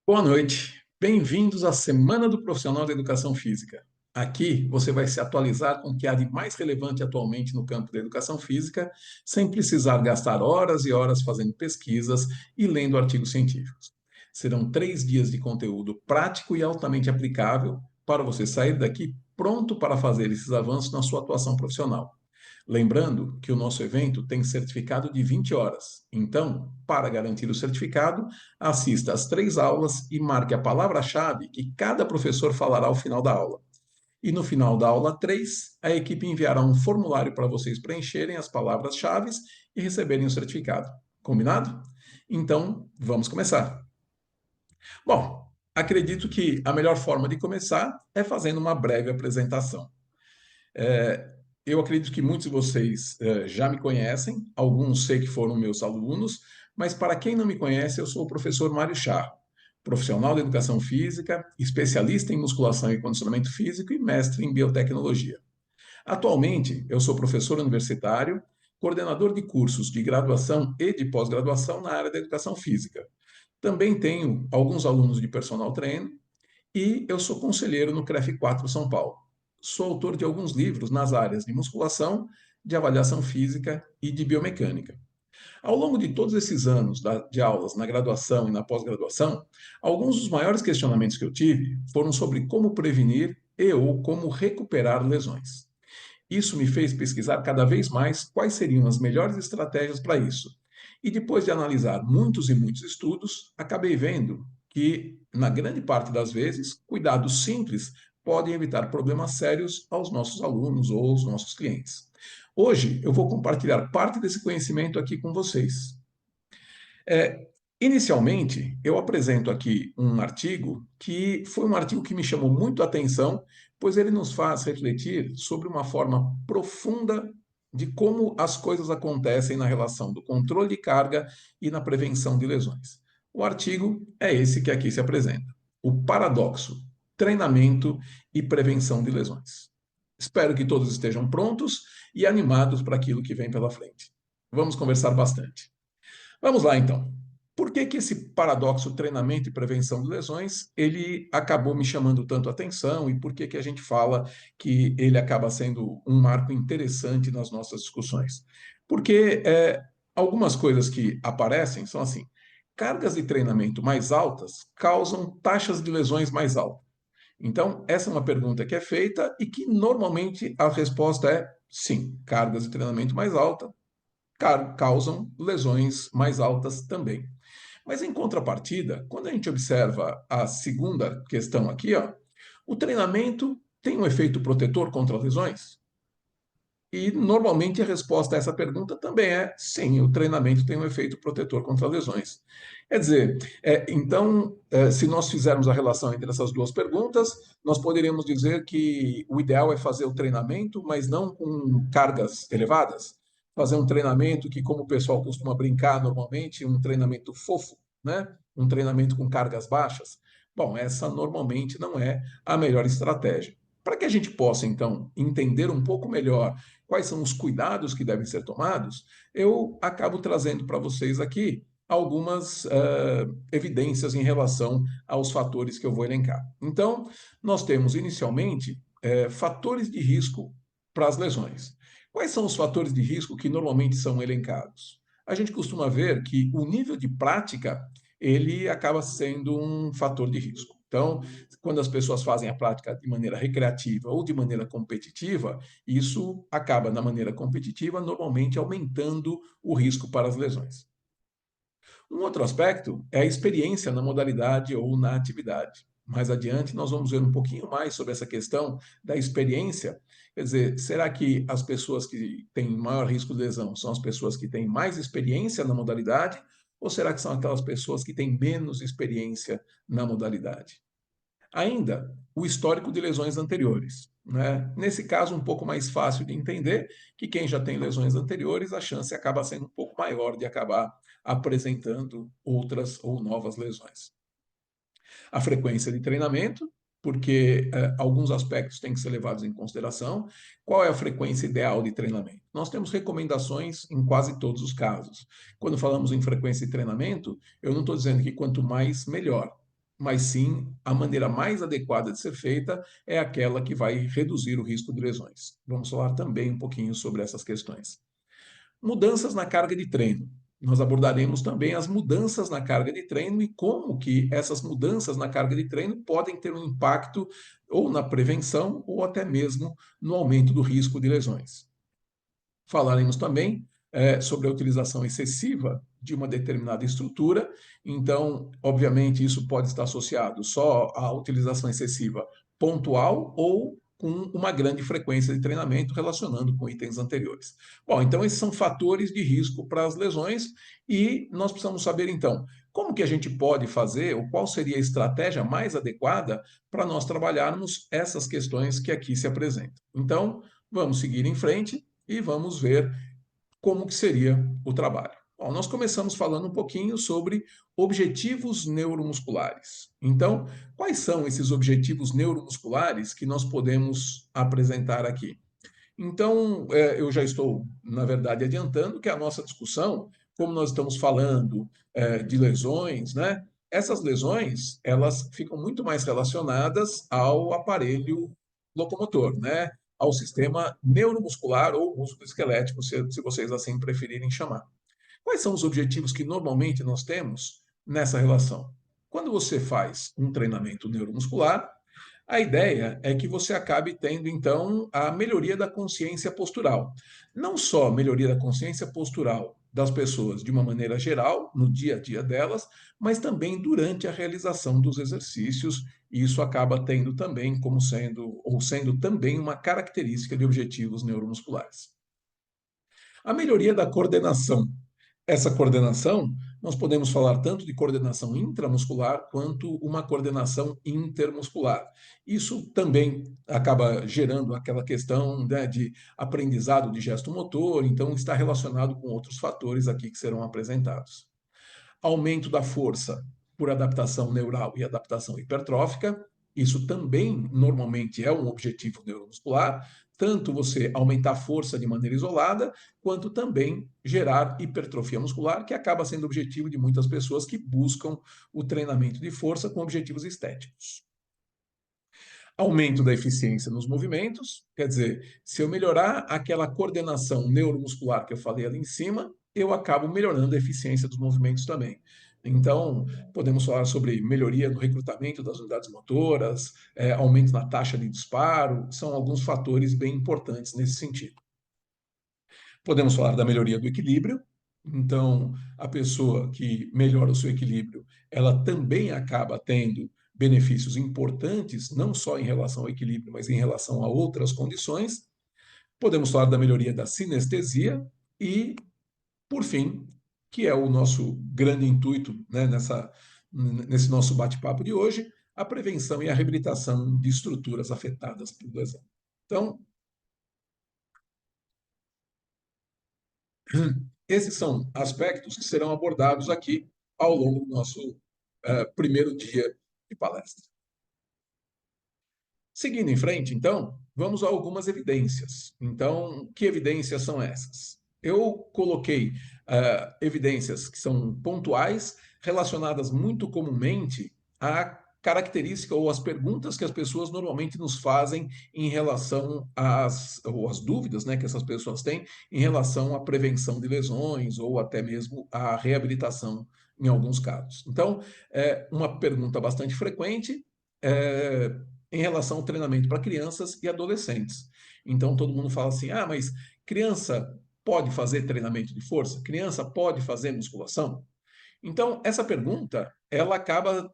Boa noite. Bem-vindos à Semana do Profissional da Educação Física. Aqui você vai se atualizar com o que há de mais relevante atualmente no campo da educação física, sem precisar gastar horas e horas fazendo pesquisas e lendo artigos científicos. Serão 3 dias de conteúdo prático e altamente aplicável para você sair daqui pronto para fazer esses avanços na sua atuação profissional. Lembrando que o nosso evento tem certificado de 20 horas. Então, para garantir o certificado, assista às 3 aulas e marque a palavra-chave que cada professor falará ao final da aula. E no final da aula 3, a equipe enviará um formulário para vocês preencherem as palavras-chave e receberem o certificado. Combinado? Então, vamos começar. Bom, acredito que a melhor forma de começar é fazendo uma breve apresentação. É, eu acredito que muitos de vocês já me conhecem, alguns sei que foram meus alunos, mas para quem não me conhece, eu sou o professor Mário Charro, profissional de educação física, especialista em musculação e condicionamento físico e mestre em biotecnologia. Atualmente, eu sou professor universitário, coordenador de cursos de graduação e de pós-graduação na área da educação física. Também tenho alguns alunos de personal trainer e eu sou conselheiro no CREF 4 São Paulo. Sou autor de alguns livros nas áreas de musculação, de avaliação física e de biomecânica. Ao longo de todos esses anos de aulas na graduação e na pós-graduação, alguns dos maiores questionamentos que eu tive foram sobre como prevenir e ou como recuperar lesões. Isso me fez pesquisar cada vez mais quais seriam as melhores estratégias para isso. E depois de analisar muitos e muitos estudos, acabei vendo que, na grande parte das vezes, cuidados simples podem evitar problemas sérios aos nossos alunos ou aos nossos clientes. Hoje eu vou compartilhar parte desse conhecimento aqui com vocês. Inicialmente, eu apresento aqui um artigo que foi um artigo que me chamou muito a atenção, pois ele nos faz refletir sobre uma forma profunda de como as coisas acontecem na relação do controle de carga e na prevenção de lesões. O artigo é esse que aqui se apresenta: o paradoxo, treinamento e prevenção de lesões. Espero que todos estejam prontos e animados para aquilo que vem pela frente. Vamos conversar bastante. Vamos lá, então. Por que que esse paradoxo treinamento e prevenção de lesões, ele acabou me chamando tanto a atenção e por que que a gente fala que ele acaba sendo um marco interessante nas nossas discussões? Porque algumas coisas que aparecem são assim, cargas de treinamento mais altas causam taxas de lesões mais altas. Então, essa é uma pergunta que é feita e que normalmente a resposta é sim, cargas de treinamento mais altas causam lesões mais altas também. Mas em contrapartida, quando a gente observa a segunda questão aqui, ó, o treinamento tem um efeito protetor contra lesões? E normalmente a resposta a essa pergunta também é sim, o treinamento tem um efeito protetor contra lesões. Quer dizer, então, se nós fizermos a relação entre essas duas perguntas, nós poderíamos dizer que o ideal é fazer o treinamento, mas não com cargas elevadas. Fazer um treinamento que, como o pessoal costuma brincar normalmente, um treinamento fofo, né? Um treinamento com cargas baixas. Bom, essa normalmente não é a melhor estratégia. Para que a gente possa, então, entender um pouco melhor quais são os cuidados que devem ser tomados, eu acabo trazendo para vocês aqui algumas evidências em relação aos fatores que eu vou elencar. Então, nós temos inicialmente fatores de risco para as lesões. Quais são os fatores de risco que normalmente são elencados? A gente costuma ver que o nível de prática ele acaba sendo um fator de risco. Então, quando as pessoas fazem a prática de maneira recreativa ou de maneira competitiva, isso acaba, na maneira competitiva, normalmente aumentando o risco para as lesões. Um outro aspecto é a experiência na modalidade ou na atividade. Mais adiante, nós vamos ver um pouquinho mais sobre essa questão da experiência. Quer dizer, será que as pessoas que têm maior risco de lesão são as pessoas que têm mais experiência na modalidade? Ou será que são aquelas pessoas que têm menos experiência na modalidade? Ainda, o histórico de lesões anteriores. Né? Nesse caso, um pouco mais fácil de entender que quem já tem lesões anteriores, a chance acaba sendo um pouco maior de acabar apresentando outras ou novas lesões. A frequência de treinamento, porque alguns aspectos têm que ser levados em consideração. Qual é a frequência ideal de treinamento? Nós temos recomendações em quase todos os casos. Quando falamos em frequência de treinamento, eu não estou dizendo que quanto mais, melhor. mas sim a maneira mais adequada de ser feita é aquela que vai reduzir o risco de lesões. Vamos falar também um pouquinho sobre essas questões. Mudanças na carga de treino. Nós abordaremos também as mudanças na carga de treino e como que essas mudanças na carga de treino podem ter um impacto ou na prevenção ou até mesmo no aumento do risco de lesões. Falaremos também sobre a utilização excessiva de uma determinada estrutura. Então, obviamente, isso pode estar associado só à utilização excessiva pontual ou com uma grande frequência de treinamento, relacionando com itens anteriores. Bom, então esses são fatores de risco para as lesões e nós precisamos saber, então, como que a gente pode fazer, ou qual seria a estratégia mais adequada para nós trabalharmos essas questões que aqui se apresentam. Então, vamos seguir em frente e vamos ver como que seria o trabalho. Bom, nós começamos falando um pouquinho sobre objetivos neuromusculares. Então, quais são esses objetivos neuromusculares que nós podemos apresentar aqui? Então, eu já estou, na verdade, adiantando que a nossa discussão, como nós estamos falando de lesões, né? Essas lesões, elas ficam muito mais relacionadas ao aparelho locomotor, né? Ao sistema neuromuscular ou músculo esquelético, se vocês assim preferirem chamar. Quais são os objetivos que normalmente nós temos nessa relação? Quando você faz um treinamento neuromuscular, a ideia é que você acabe tendo, então, a melhoria da consciência postural. Não só melhoria da consciência postural das pessoas de uma maneira geral, no dia a dia delas, mas também durante a realização dos exercícios, e isso acaba tendo também como sendo, ou sendo também uma característica de objetivos neuromusculares. A melhoria da coordenação. Essa coordenação, nós podemos falar tanto de coordenação intramuscular quanto uma coordenação intermuscular. Isso também acaba gerando aquela questão, né, de aprendizado de gesto motor, então está relacionado com outros fatores aqui que serão apresentados. Aumento da força por adaptação neural e adaptação hipertrófica. Isso também normalmente é um objetivo neuromuscular, tanto você aumentar a força de maneira isolada, quanto também gerar hipertrofia muscular, que acaba sendo objetivo de muitas pessoas que buscam o treinamento de força com objetivos estéticos. Aumento da eficiência nos movimentos, quer dizer, se eu melhorar aquela coordenação neuromuscular que eu falei ali em cima, eu acabo melhorando a eficiência dos movimentos também. Então, podemos falar sobre melhoria no recrutamento das unidades motoras, aumento na taxa de disparo, são alguns fatores bem importantes nesse sentido. Podemos falar da melhoria do equilíbrio. Então, a pessoa que melhora o seu equilíbrio, ela também acaba tendo benefícios importantes, não só em relação ao equilíbrio, mas em relação a outras condições. Podemos falar da melhoria da sinestesia e, por fim, que é o nosso grande intuito, né, nesse nosso bate-papo de hoje, a prevenção e a reabilitação de estruturas afetadas por lesão. Então, esses são aspectos que serão abordados aqui ao longo do nosso primeiro dia de palestra. Seguindo em frente, então, vamos a algumas evidências. Então, que evidências são essas? Eu coloquei evidências que são pontuais, relacionadas muito comumente à característica ou às perguntas que as pessoas normalmente nos fazem em relação às dúvidas, né, que essas pessoas têm em relação à prevenção de lesões ou até mesmo à reabilitação em alguns casos. Então, uma pergunta bastante frequente é, em relação ao treinamento para crianças e adolescentes. Então, todo mundo fala assim: ah, mas criança pode fazer treinamento de força? Criança pode fazer musculação? Então, essa pergunta, ela acaba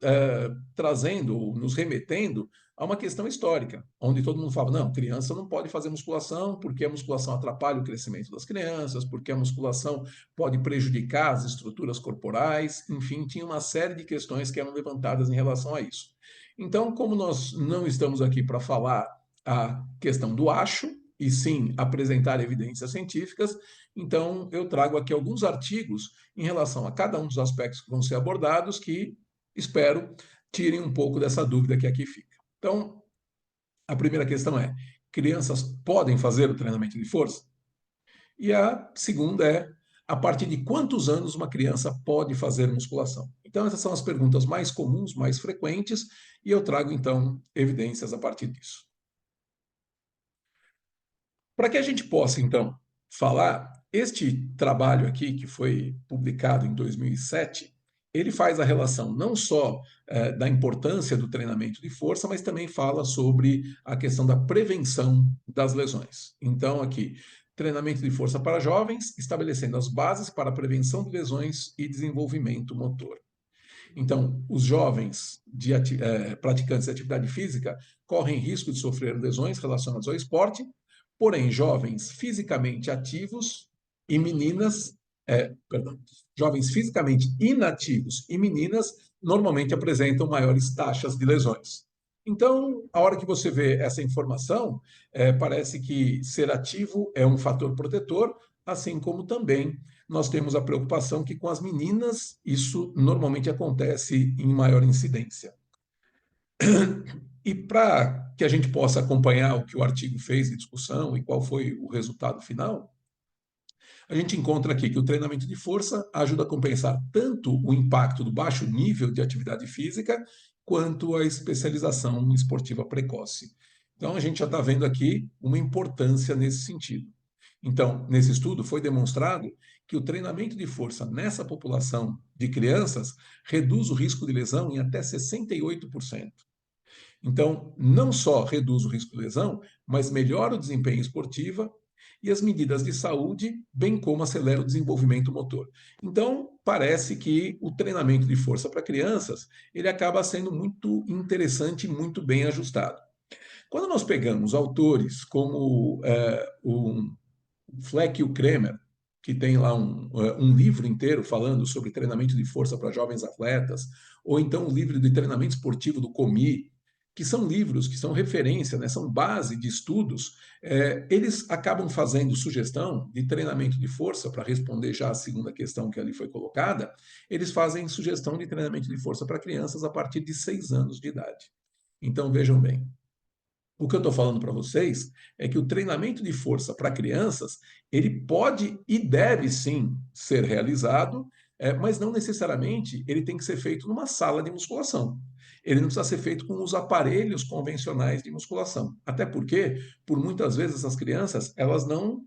trazendo, nos remetendo a uma questão histórica, onde todo mundo fala, não, criança não pode fazer musculação porque a musculação atrapalha o crescimento das crianças, porque a musculação pode prejudicar as estruturas corporais, enfim, tinha uma série de questões que eram levantadas em relação a isso. Então, como nós não estamos aqui para falar a questão do acho, e sim apresentar evidências científicas, então eu trago aqui alguns artigos em relação a cada um dos aspectos que vão ser abordados, que espero tirem um pouco dessa dúvida que aqui fica. Então, a primeira questão é: crianças podem fazer o treinamento de força? E a segunda é: a partir de quantos anos uma criança pode fazer musculação? Então, essas são as perguntas mais comuns, mais frequentes, e eu trago, então, evidências a partir disso. Para que a gente possa, então, falar, este trabalho aqui, que foi publicado em 2007, ele faz a relação não só da importância do treinamento de força, mas também fala sobre a questão da prevenção das lesões. Então, aqui, treinamento de força para jovens, estabelecendo as bases para a prevenção de lesões e desenvolvimento motor. Então, os jovens praticantes de atividade física correm risco de sofrer lesões relacionadas ao esporte, porém, jovens fisicamente ativos e meninas, perdão, jovens fisicamente inativos e meninas normalmente apresentam maiores taxas de lesões. Então, a hora que você vê essa informação, parece que ser ativo é um fator protetor, assim como também nós temos a preocupação que com as meninas isso normalmente acontece em maior incidência. E para que a gente possa acompanhar o que o artigo fez de discussão e qual foi o resultado final, a gente encontra aqui que o treinamento de força ajuda a compensar tanto o impacto do baixo nível de atividade física quanto a especialização esportiva precoce. Então, a gente já está vendo aqui uma importância nesse sentido. Então, nesse estudo foi demonstrado que o treinamento de força nessa população de crianças reduz o risco de lesão em até 68%. Então, não só reduz o risco de lesão, mas melhora o desempenho esportivo e as medidas de saúde, bem como acelera o desenvolvimento motor. Então, parece que o treinamento de força para crianças, ele acaba sendo muito interessante e muito bem ajustado. Quando nós pegamos autores como o Fleck e o Kremer, que tem lá um livro inteiro falando sobre treinamento de força para jovens atletas, ou então o livro de treinamento esportivo do COMI, que são livros que são referência, né, são base de estudos, eles acabam fazendo sugestão de treinamento de força, para responder já a segunda questão que ali foi colocada, eles fazem sugestão de treinamento de força para crianças a partir de 6 anos de idade. Então, vejam bem, o que eu estou falando para vocês é que o treinamento de força para crianças, ele pode e deve sim ser realizado, mas não necessariamente ele tem que ser feito numa sala de musculação. Ele não precisa ser feito com os aparelhos convencionais de musculação. Até porque, por muitas vezes, essas crianças, elas não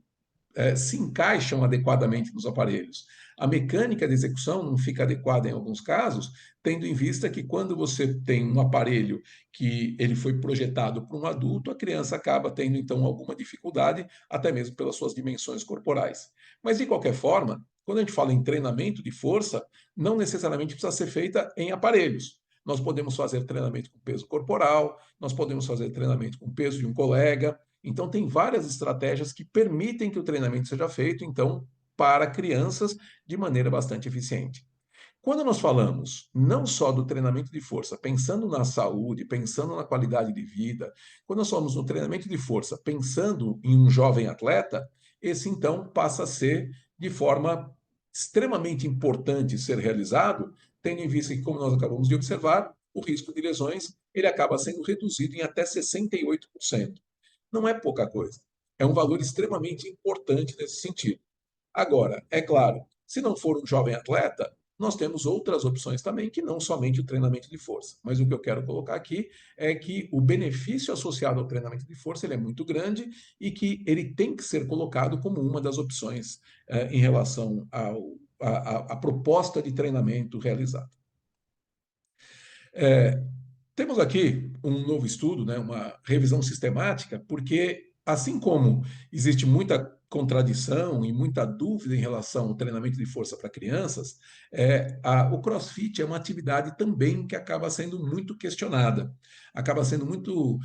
se encaixam adequadamente nos aparelhos. A mecânica de execução não fica adequada em alguns casos, tendo em vista que quando você tem um aparelho que ele foi projetado para um adulto, a criança acaba tendo então alguma dificuldade, até mesmo pelas suas dimensões corporais. Mas de qualquer forma, quando a gente fala em treinamento de força, não necessariamente precisa ser feita em aparelhos. Nós podemos fazer treinamento com peso corporal, nós podemos fazer treinamento com peso de um colega, então, tem várias estratégias que permitem que o treinamento seja feito, então, para crianças de maneira bastante eficiente. Quando nós falamos não só do treinamento de força, pensando na saúde, pensando na qualidade de vida, quando nós falamos no treinamento de força, pensando em um jovem atleta, esse então passa a ser de forma extremamente importante ser realizado, tendo em vista que, como nós acabamos de observar, o risco de lesões ele acaba sendo reduzido em até 68%. Não é pouca coisa. É um valor extremamente importante nesse sentido. Agora, é claro, se não for um jovem atleta, nós temos outras opções também, que não somente o treinamento de força. Mas o que eu quero colocar aqui é que o benefício associado ao treinamento de força ele é muito grande e que ele tem que ser colocado como uma das opções em relação à proposta de treinamento realizada. Temos aqui um novo estudo, né, uma revisão sistemática, porque assim como existe muita contradição e muita dúvida em relação ao treinamento de força para crianças, o CrossFit é uma atividade também que acaba sendo muito questionada, acaba sendo muito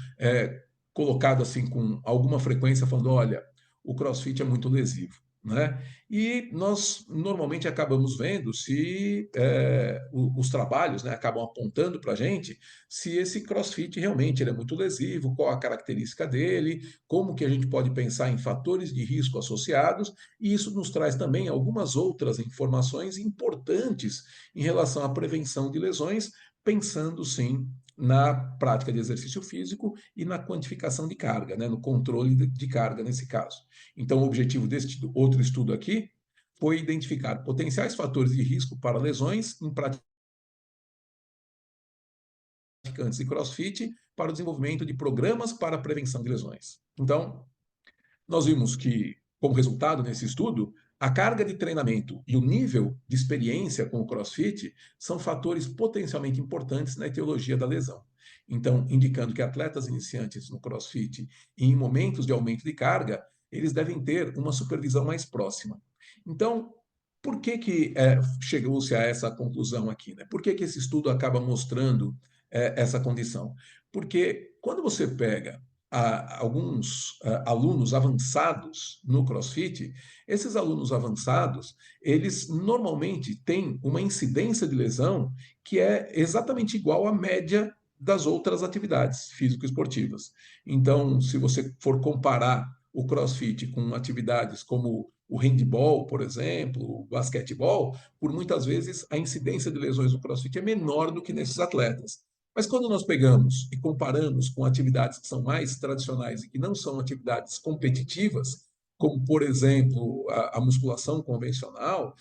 colocado assim com alguma frequência, falando, olha, o CrossFit é muito lesivo. Né? E nós normalmente acabamos vendo se os trabalhos, né, acabam apontando para a gente se esse CrossFit realmente ele é muito lesivo, qual a característica dele, como que a gente pode pensar em fatores de risco associados, e isso nos traz também algumas outras informações importantes em relação à prevenção de lesões, pensando sim na prática de exercício físico e na quantificação de carga, né, no controle de carga nesse caso. Então, o objetivo deste outro estudo aqui foi identificar potenciais fatores de risco para lesões em praticantes de CrossFit para o desenvolvimento de programas para a prevenção de lesões. Então, nós vimos que, como resultado nesse estudo, a carga de treinamento e o nível de experiência com o CrossFit são fatores potencialmente importantes na etiologia da lesão. Então, indicando que atletas iniciantes no CrossFit e em momentos de aumento de carga, eles devem ter uma supervisão mais próxima. Então, por que chegou-se a essa conclusão aqui? Né? Por que esse estudo acaba mostrando essa condição? Porque quando você pega alguns alunos avançados no CrossFit, esses alunos avançados, eles normalmente têm uma incidência de lesão que é exatamente igual à média das outras atividades físico-esportivas. Então, se você for comparar o CrossFit com atividades como o handball, por exemplo, o basquetebol, por muitas vezes a incidência de lesões no CrossFit é menor do que nesses atletas. Mas quando nós pegamos e comparamos com atividades que são mais tradicionais e que não são atividades competitivas, como, por exemplo, a musculação convencional,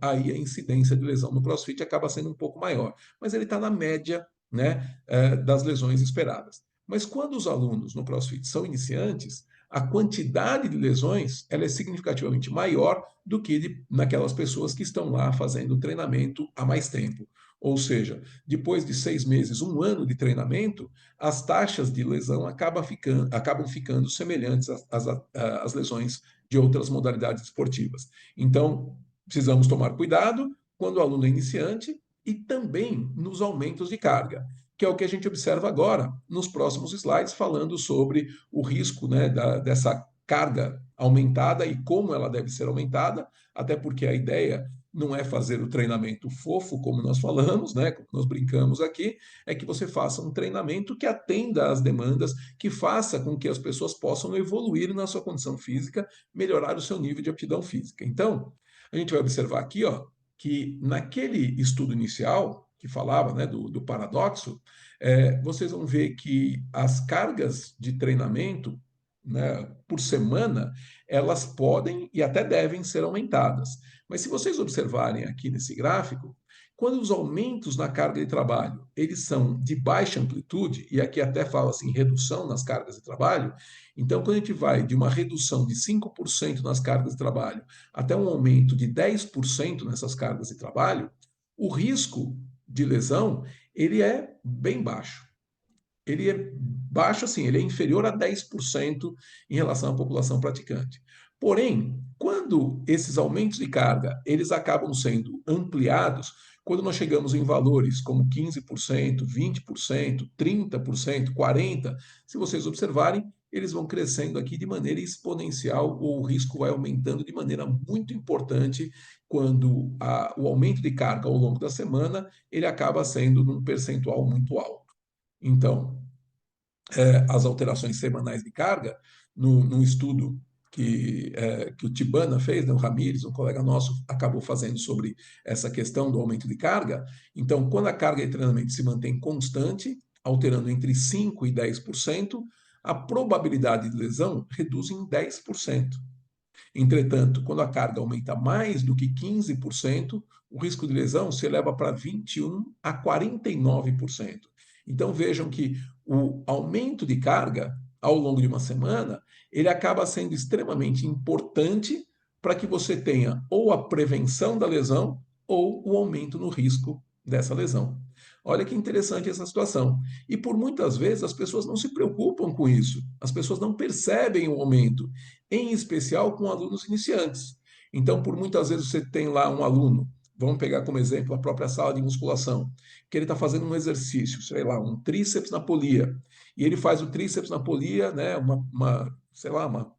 aí a incidência de lesão no CrossFit acaba sendo um pouco maior. Mas ele está na média, né, das lesões esperadas. Mas quando os alunos no CrossFit são iniciantes, a quantidade de lesões ela é significativamente maior do que naquelas pessoas que estão lá fazendo treinamento há mais tempo. Ou seja, depois de 6 meses, um ano de treinamento, as taxas de lesão acabam ficando semelhantes às lesões de outras modalidades esportivas. Então, precisamos tomar cuidado quando o aluno é iniciante e também nos aumentos de carga, que é o que a gente observa agora nos próximos slides, falando sobre o risco, né, dessa carga aumentada e como ela deve ser aumentada, até porque a ideia não é fazer o treinamento fofo, como nós falamos, né, como nós brincamos aqui, é que você faça um treinamento que atenda às demandas, que faça com que as pessoas possam evoluir na sua condição física, melhorar o seu nível de aptidão física. Então, a gente vai observar aqui, ó, que naquele estudo inicial, que falava, né, do paradoxo, vocês vão ver que as cargas de treinamento, né, por semana, elas podem e até devem ser aumentadas. Mas se vocês observarem aqui nesse gráfico, quando os aumentos na carga de trabalho, eles são de baixa amplitude, e aqui até fala assim, redução nas cargas de trabalho, então quando a gente vai de uma redução de 5% nas cargas de trabalho até um aumento de 10% nessas cargas de trabalho, o risco de lesão, ele é bem baixo. Ele é baixo assim, ele é inferior a 10% em relação à população praticante. Porém, quando esses aumentos de carga, eles acabam sendo ampliados, quando nós chegamos em valores como 15%, 20%, 30%, 40%, se vocês observarem, eles vão crescendo aqui de maneira exponencial, ou o risco vai aumentando de maneira muito importante quando o aumento de carga ao longo da semana, ele acaba sendo num percentual muito alto. Então, as alterações semanais de carga, num estudo que o Tibana fez, né, o Ramires, um colega nosso, acabou fazendo sobre essa questão do aumento de carga. Então, quando a carga de treinamento se mantém constante, alterando entre 5% e 10%, a probabilidade de lesão reduz em 10%. Entretanto, quando a carga aumenta mais do que 15%, o risco de lesão se eleva para 21% a 49%. Então vejam que o aumento de carga ao longo de uma semana, ele acaba sendo extremamente importante para que você tenha ou a prevenção da lesão ou o aumento no risco dessa lesão. Olha que interessante essa situação. E por muitas vezes as pessoas não se preocupam com isso. As pessoas não percebem o aumento, em especial com alunos iniciantes. Então, por muitas vezes você tem lá um aluno, vamos pegar como exemplo a própria sala de musculação, que ele está fazendo um exercício, sei lá, um tríceps na polia, e ele faz o tríceps na polia, né, sei lá,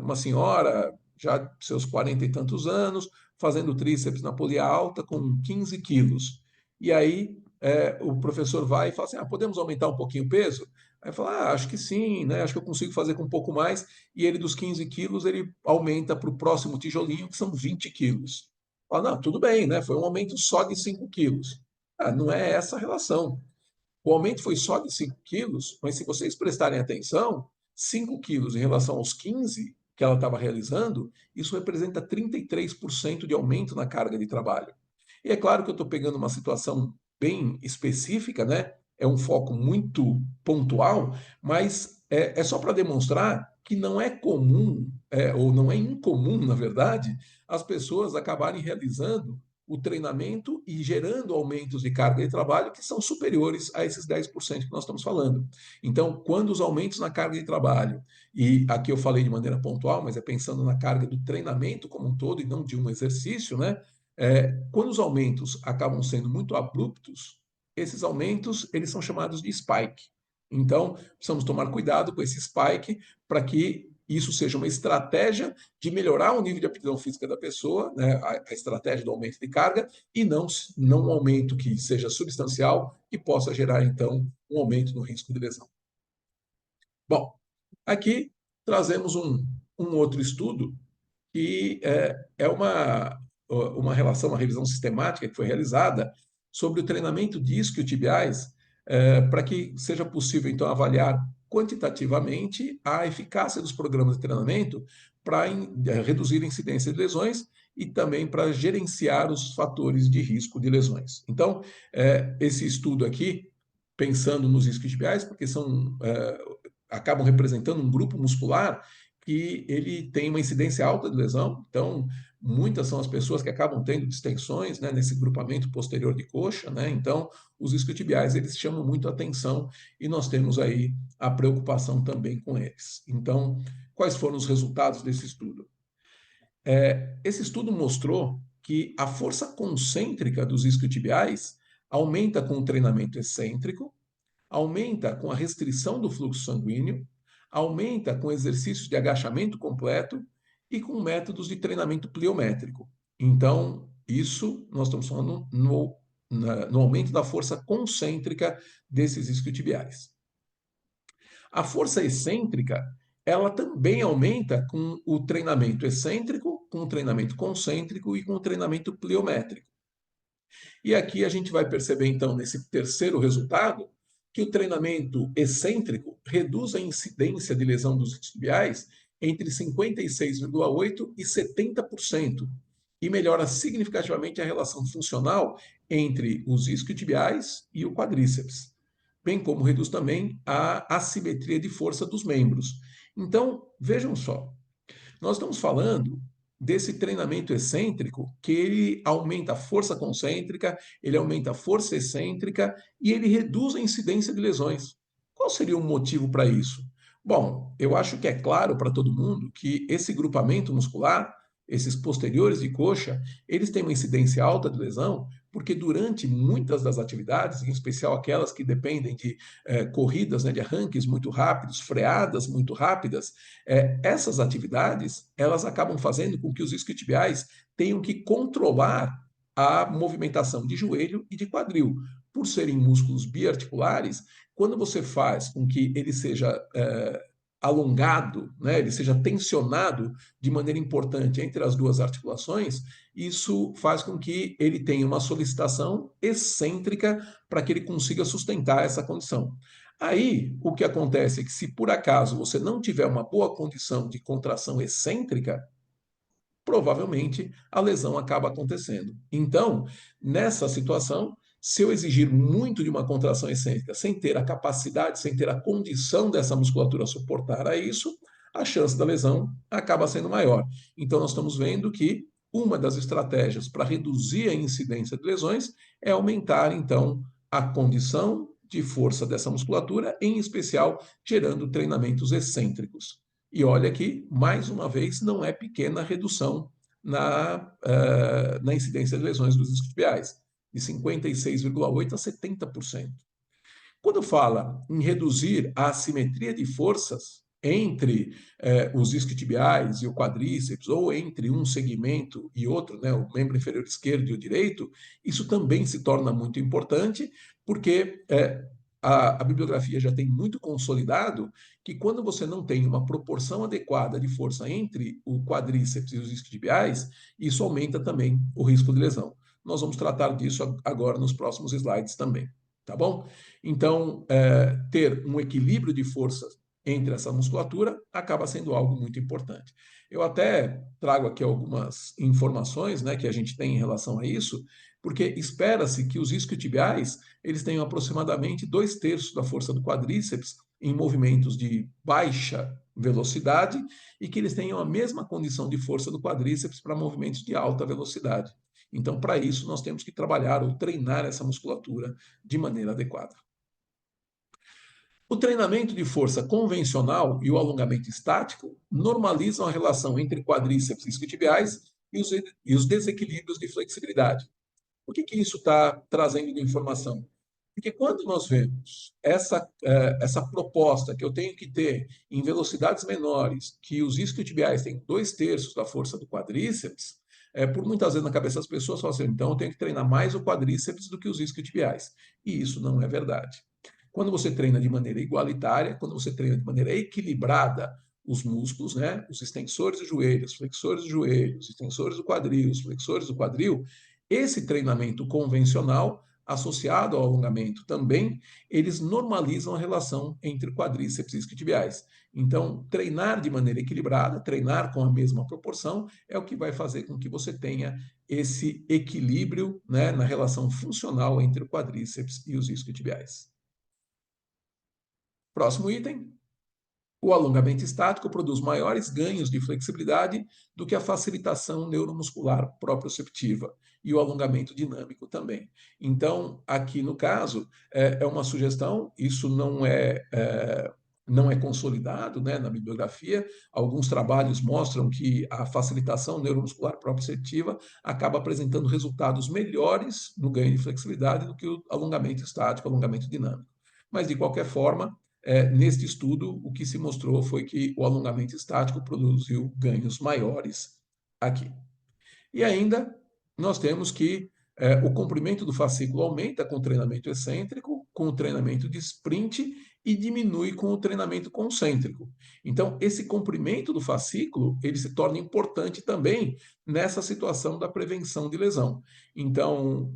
uma senhora, já seus 40 e tantos anos, fazendo tríceps na polia alta com 15 quilos. E aí o professor vai e fala assim, podemos aumentar um pouquinho o peso? Aí fala, acho que sim, né? Acho que eu consigo fazer com um pouco mais. E ele, dos 15 quilos, ele aumenta para o próximo tijolinho, que são 20 quilos. Fala, não, tudo bem, né? Foi um aumento só de 5 quilos. Não é essa a relação. O aumento foi só de 5 quilos, mas se vocês prestarem atenção, 5 quilos em relação aos 15 que ela estava realizando, isso representa 33% de aumento na carga de trabalho. E é claro que eu estou pegando uma situação bem específica, né? É um foco muito pontual, mas é só para demonstrar que não é comum, ou não é incomum, na verdade, as pessoas acabarem realizando o treinamento e gerando aumentos de carga de trabalho que são superiores a esses 10% que nós estamos falando. Então, quando os aumentos na carga de trabalho, e aqui eu falei de maneira pontual, mas é pensando na carga do treinamento como um todo e não de um exercício, né? Quando os aumentos acabam sendo muito abruptos, esses aumentos eles são chamados de spike. Então, precisamos tomar cuidado com esse spike para que isso seja uma estratégia de melhorar o nível de aptidão física da pessoa, né, a estratégia do aumento de carga, e não um aumento que seja substancial e possa gerar, então, um aumento no risco de lesão. Bom, aqui trazemos um outro estudo que é uma relação, uma revisão sistemática que foi realizada sobre o treinamento de isquiotibiais para que seja possível, então, avaliar quantitativamente a eficácia dos programas de treinamento para reduzir a incidência de lesões e também para gerenciar os fatores de risco de lesões. Então, esse estudo aqui, pensando nos isquiotibiais, porque acabam representando um grupo muscular que ele tem uma incidência alta de lesão, então muitas são as pessoas que acabam tendo distensões, né, nesse grupamento posterior de coxa, né, então os isquiotibiais eles chamam muito a atenção e nós temos aí a preocupação também com eles. Então, quais foram os resultados desse estudo? Esse estudo mostrou que a força concêntrica dos isquiotibiais aumenta com o treinamento excêntrico, aumenta com a restrição do fluxo sanguíneo, aumenta com exercícios de agachamento completo e com métodos de treinamento pliométrico. Então, isso nós estamos falando no aumento da força concêntrica desses isquiotibiais. A força excêntrica, ela também aumenta com o treinamento excêntrico, com o treinamento concêntrico e com o treinamento pliométrico. E aqui a gente vai perceber, então, nesse terceiro resultado, que o treinamento excêntrico reduz a incidência de lesão dos isquiotibiais entre 56,8% e 70%, e melhora significativamente a relação funcional entre os isquiotibiais e o quadríceps, bem como reduz também a assimetria de força dos membros. Então, vejam só, nós estamos falando desse treinamento excêntrico que ele aumenta a força concêntrica, ele aumenta a força excêntrica e ele reduz a incidência de lesões. Qual seria o motivo para isso? Bom, eu acho que é claro para todo mundo que esse grupamento muscular, esses posteriores de coxa, eles têm uma incidência alta de lesão, porque durante muitas das atividades, em especial aquelas que dependem de corridas, né, de arranques muito rápidos, freadas muito rápidas, essas atividades elas acabam fazendo com que os isquiotibiais tenham que controlar a movimentação de joelho e de quadril. Por serem músculos biarticulares, quando você faz com que ele seja alongado, né, ele seja tensionado de maneira importante entre as duas articulações, isso faz com que ele tenha uma solicitação excêntrica para que ele consiga sustentar essa condição. Aí, o que acontece é que, se por acaso você não tiver uma boa condição de contração excêntrica, provavelmente a lesão acaba acontecendo. Então, nessa situação, se eu exigir muito de uma contração excêntrica sem ter a capacidade, sem ter a condição dessa musculatura suportar a isso, a chance da lesão acaba sendo maior. Então, nós estamos vendo que uma das estratégias para reduzir a incidência de lesões é aumentar, então, a condição de força dessa musculatura, em especial gerando treinamentos excêntricos. E olha que, mais uma vez, não é pequena a redução na incidência de lesões dos isquiotibiais, de 56,8% a 70%. Quando fala em reduzir a assimetria de forças entre os isquiotibiais e o quadríceps, ou entre um segmento e outro, né, o membro inferior esquerdo e o direito, isso também se torna muito importante, porque a bibliografia já tem muito consolidado que quando você não tem uma proporção adequada de força entre o quadríceps e os isquiotibiais, isso aumenta também o risco de lesão. Nós vamos tratar disso agora nos próximos slides também, tá bom? Então, ter um equilíbrio de forças entre essa musculatura, acaba sendo algo muito importante. Eu até trago aqui algumas informações, né, que a gente tem em relação a isso, porque espera-se que os isquiotibiais eles tenham aproximadamente 2/3 da força do quadríceps em movimentos de baixa velocidade e que eles tenham a mesma condição de força do quadríceps para movimentos de alta velocidade. Então, para isso, nós temos que trabalhar ou treinar essa musculatura de maneira adequada. O treinamento de força convencional e o alongamento estático normalizam a relação entre quadríceps e isquiotibiais e os desequilíbrios de flexibilidade. O que isso está trazendo de informação? Porque quando nós vemos essa proposta que eu tenho que ter em velocidades menores, que os isquiotibiais têm 2/3 da força do quadríceps, por muitas vezes na cabeça das pessoas falam assim, então eu tenho que treinar mais o quadríceps do que os isquiotibiais. E isso não é verdade. Quando você treina de maneira igualitária, quando você treina de maneira equilibrada os músculos, né, os extensores dos joelhos, flexores dos joelhos, extensores do quadril, os flexores do quadril, esse treinamento convencional associado ao alongamento também, eles normalizam a relação entre quadríceps e isquiotibiais. Então, treinar de maneira equilibrada, treinar com a mesma proporção, é o que vai fazer com que você tenha esse equilíbrio, né, na relação funcional entre o quadríceps e os isquiotibiais. Próximo item. O alongamento estático produz maiores ganhos de flexibilidade do que a facilitação neuromuscular proprioceptiva e o alongamento dinâmico também. Então, aqui no caso, é uma sugestão, isso não é consolidado, né, na bibliografia. Alguns trabalhos mostram que a facilitação neuromuscular proprioceptiva acaba apresentando resultados melhores no ganho de flexibilidade do que o alongamento estático, o alongamento dinâmico. Mas, de qualquer forma, neste estudo, o que se mostrou foi que o alongamento estático produziu ganhos maiores aqui. E ainda, nós temos que o comprimento do fascículo aumenta com o treinamento excêntrico, com o treinamento de sprint e diminui com o treinamento concêntrico. Então, esse comprimento do fascículo, ele se torna importante também nessa situação da prevenção de lesão. Então,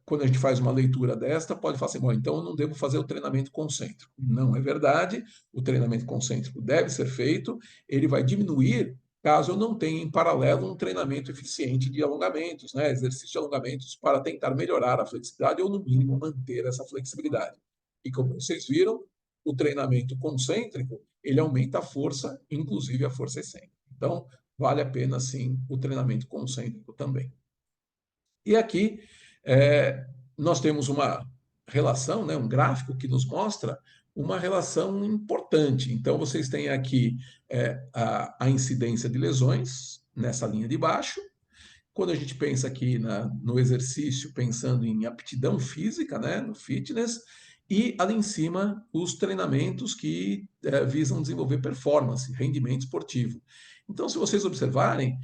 quando a gente faz uma leitura desta, pode falar assim, bom, então eu não devo fazer o treinamento concêntrico. Não é verdade, o treinamento concêntrico deve ser feito, ele vai diminuir caso eu não tenha em paralelo um treinamento eficiente de alongamentos, né, exercícios de alongamentos para tentar melhorar a flexibilidade ou, no mínimo, manter essa flexibilidade. E como vocês viram, o treinamento concêntrico, ele aumenta a força, inclusive a força excêntrica. Então, vale a pena, sim, o treinamento concêntrico também. E aqui nós temos uma relação, né, um gráfico que nos mostra uma relação importante. Então, vocês têm aqui a incidência de lesões nessa linha de baixo. Quando a gente pensa aqui no exercício, pensando em aptidão física, né, no fitness, e ali em cima os treinamentos que visam desenvolver performance, rendimento esportivo. Então, se vocês observarem,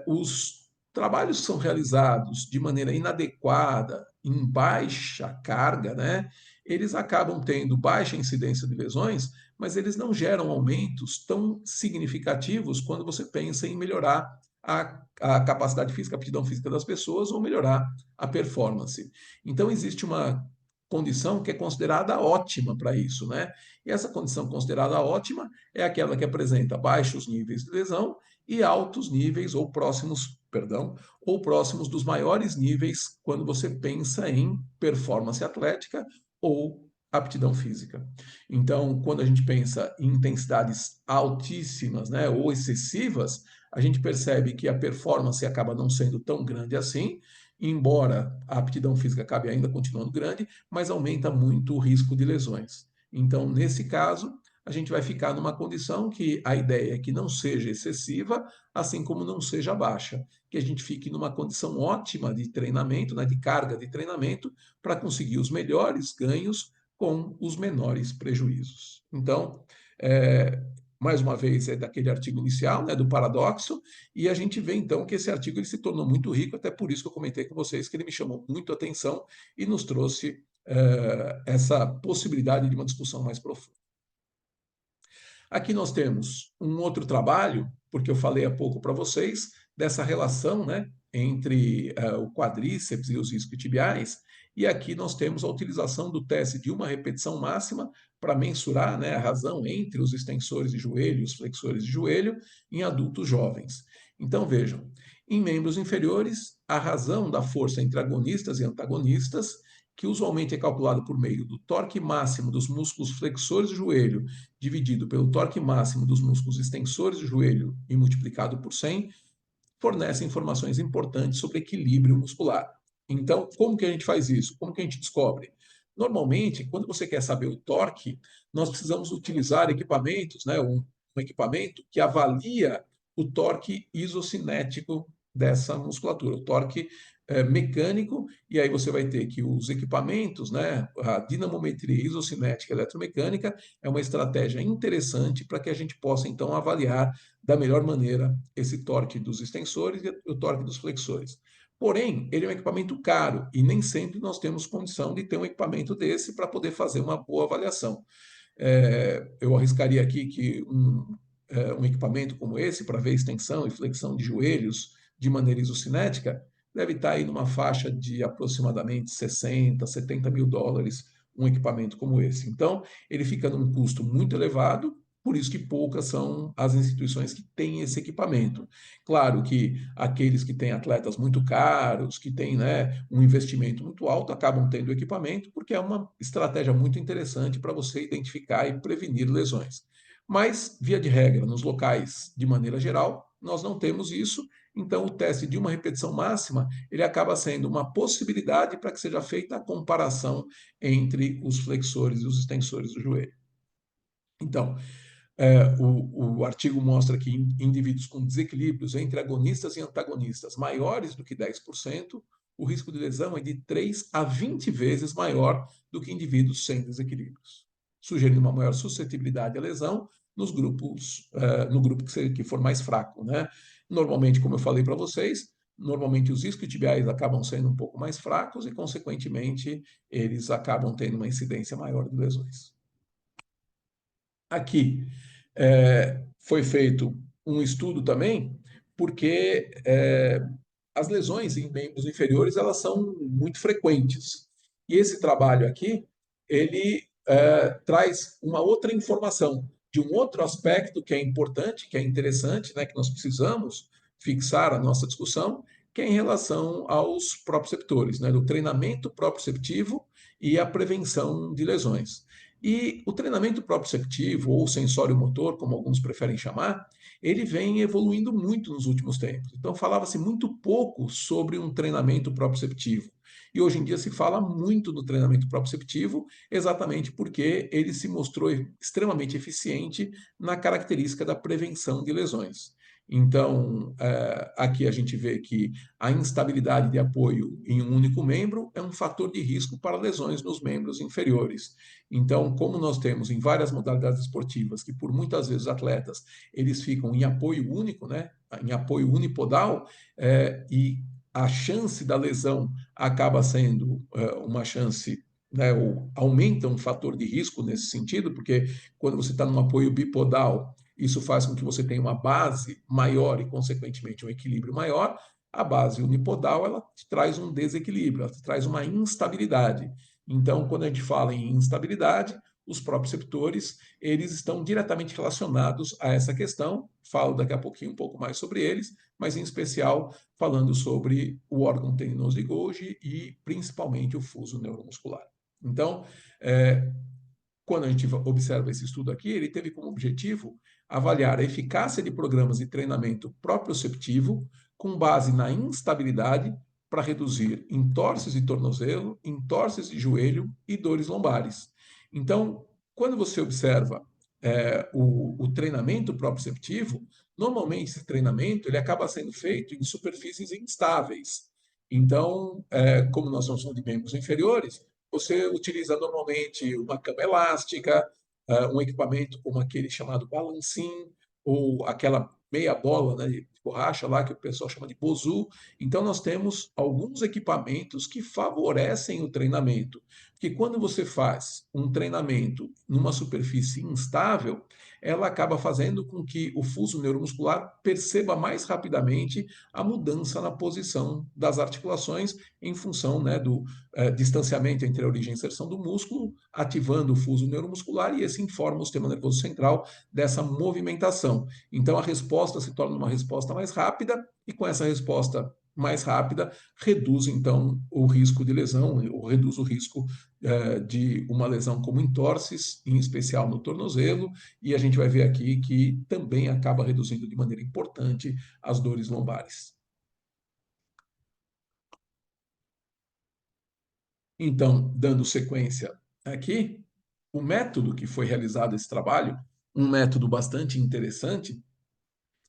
os trabalhos que são realizados de maneira inadequada, em baixa carga, né, eles acabam tendo baixa incidência de lesões, mas eles não geram aumentos tão significativos quando você pensa em melhorar a capacidade física, a aptidão física das pessoas ou melhorar a performance. Então, existe uma condição que é considerada ótima para isso, né? E essa condição considerada ótima é aquela que apresenta baixos níveis de lesão e altos níveis ou próximos, perdão, ou próximos dos maiores níveis quando você pensa em performance atlética ou aptidão física. Então, quando a gente pensa em intensidades altíssimas, né, ou excessivas, a gente percebe que a performance acaba não sendo tão grande assim, embora a aptidão física acabe ainda continuando grande, mas aumenta muito o risco de lesões. Então, nesse caso, a gente vai ficar numa condição que a ideia é que não seja excessiva, assim como não seja baixa, que a gente fique numa condição ótima de treinamento, né, de carga de treinamento, para conseguir os melhores ganhos com os menores prejuízos. Então, mais uma vez, é daquele artigo inicial, né, do paradoxo, e a gente vê então que esse artigo ele se tornou muito rico, até por isso que eu comentei com vocês que ele me chamou muito a atenção e nos trouxe essa possibilidade de uma discussão mais profunda. Aqui nós temos um outro trabalho, porque eu falei há pouco para vocês, dessa relação, né, entre o quadríceps e os isquiotibiais, e aqui nós temos a utilização do teste de uma repetição máxima para mensurar, né, a razão entre os extensores de joelho e os flexores de joelho em adultos jovens. Então vejam, em membros inferiores, a razão da força entre agonistas e antagonistas, que usualmente é calculado por meio do torque máximo dos músculos flexores do joelho dividido pelo torque máximo dos músculos extensores do joelho e multiplicado por 100, fornece informações importantes sobre equilíbrio muscular. Então, como que a gente faz isso? Como que a gente descobre? Normalmente, quando você quer saber o torque, nós precisamos utilizar equipamentos, né, um equipamento que avalia o torque isocinético dessa musculatura, o torque mecânico, e aí você vai ter que os equipamentos, né, a dinamometria isocinética eletromecânica é uma estratégia interessante para que a gente possa então avaliar da melhor maneira esse torque dos extensores e o torque dos flexores. Porém, ele é um equipamento caro e nem sempre nós temos condição de ter um equipamento desse para poder fazer uma boa avaliação. Eu arriscaria aqui que um equipamento como esse, para ver extensão e flexão de joelhos de maneira isocinética, deve estar aí numa faixa de aproximadamente 60, 70 mil dólares um equipamento como esse. Então, ele fica num custo muito elevado, por isso que poucas são as instituições que têm esse equipamento. Claro que aqueles que têm atletas muito caros, que têm, né, um investimento muito alto, acabam tendo equipamento, porque é uma estratégia muito interessante para você identificar e prevenir lesões. Mas, via de regra, nos locais, de maneira geral, nós não temos isso, então o teste de uma repetição máxima, ele acaba sendo uma possibilidade para que seja feita a comparação entre os flexores e os extensores do joelho. Então, o artigo mostra que em indivíduos com desequilíbrios entre agonistas e antagonistas maiores do que 10%, o risco de lesão é de 3 a 20 vezes maior do que indivíduos sem desequilíbrios, sugerindo uma maior suscetibilidade à lesão nos grupos, no grupo que for mais fraco, né? Normalmente, como eu falei para vocês, normalmente os isquiotibiais acabam sendo um pouco mais fracos e, consequentemente, eles acabam tendo uma incidência maior de lesões. Aqui foi feito um estudo também, porque as lesões em membros inferiores elas são muito frequentes. E esse trabalho aqui, ele traz uma outra informação de um outro aspecto que é importante, que é interessante, né, que nós precisamos fixar a nossa discussão, que é em relação aos proprioceptores, né, do treinamento proprioceptivo e a prevenção de lesões. E o treinamento proprioceptivo, ou sensório-motor, como alguns preferem chamar, ele vem evoluindo muito nos últimos tempos. Então, falava-se muito pouco sobre um treinamento proprioceptivo. E hoje em dia se fala muito do treinamento proprioceptivo, exatamente porque ele se mostrou extremamente eficiente na característica da prevenção de lesões. Então, aqui a gente vê que a instabilidade de apoio em um único membro é um fator de risco para lesões nos membros inferiores. Então, como nós temos em várias modalidades esportivas que por muitas vezes os atletas eles ficam em apoio único, né, em apoio unipodal, e a chance da lesão acaba sendo uma chance, né, ou aumenta um fator de risco nesse sentido, porque quando você está num apoio bipodal, isso faz com que você tenha uma base maior e, consequentemente, um equilíbrio maior. A base unipodal, ela te traz um desequilíbrio, ela te traz uma instabilidade. Então, quando a gente fala em instabilidade, os proprioceptores, eles estão diretamente relacionados a essa questão. Falo daqui a pouquinho um pouco mais sobre eles, mas em especial falando sobre o órgão tendinoso de Golgi e principalmente o fuso neuromuscular. Então, quando a gente observa esse estudo aqui, ele teve como objetivo avaliar a eficácia de programas de treinamento proprioceptivo com base na instabilidade para reduzir entorses de tornozelo, entorses de joelho e dores lombares. Então, quando você observa o treinamento proprioceptivo, normalmente esse treinamento ele acaba sendo feito em superfícies instáveis. Então, como nós somos de membros inferiores, você utiliza normalmente uma cama elástica, um equipamento como aquele chamado balancim, ou aquela meia bola, né, de borracha lá que o pessoal chama de bozu. Então nós temos alguns equipamentos que favorecem o treinamento, que quando você faz um treinamento numa superfície instável, ela acaba fazendo com que o fuso neuromuscular perceba mais rapidamente a mudança na posição das articulações em função, né, do distanciamento entre a origem e a inserção do músculo, ativando o fuso neuromuscular, e esse informa o sistema nervoso central dessa movimentação. Então a resposta se torna uma resposta mais rápida, e com essa resposta mais rápida, reduz então o risco de lesão, ou reduz o risco de uma lesão como entorses, em especial no tornozelo, e a gente vai ver aqui que também acaba reduzindo de maneira importante as dores lombares. Então, dando sequência aqui, o método que foi realizado esse trabalho, um método bastante interessante,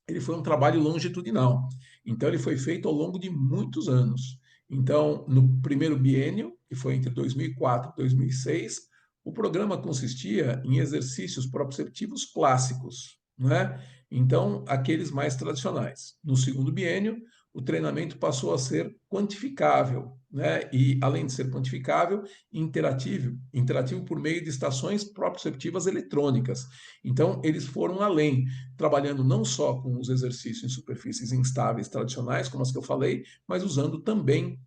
ele foi um trabalho longitudinal. Então, ele foi feito ao longo de muitos anos. Então, no primeiro biênio, que foi entre 2004 e 2006, o programa consistia em exercícios proprioceptivos clássicos, né? Então, aqueles mais tradicionais. No segundo biênio, o treinamento passou a ser quantificável, né? E, além de ser quantificável, interativo por meio de estações proprioceptivas eletrônicas. Então, eles foram além, trabalhando não só com os exercícios em superfícies instáveis tradicionais, como as que eu falei, mas usando também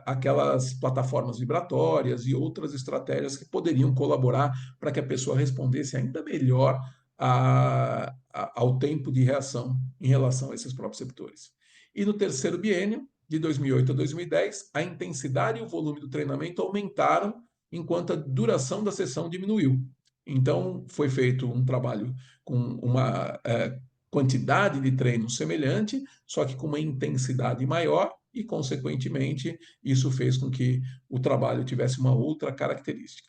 aquelas plataformas vibratórias e outras estratégias que poderiam colaborar para que a pessoa respondesse ainda melhor ao tempo de reação em relação a esses proprioceptores. E no terceiro biênio, de 2008 a 2010, a intensidade e o volume do treinamento aumentaram, enquanto a duração da sessão diminuiu. Então, foi feito um trabalho com uma quantidade de treino semelhante, só que com uma intensidade maior, e, consequentemente, isso fez com que o trabalho tivesse uma outra característica.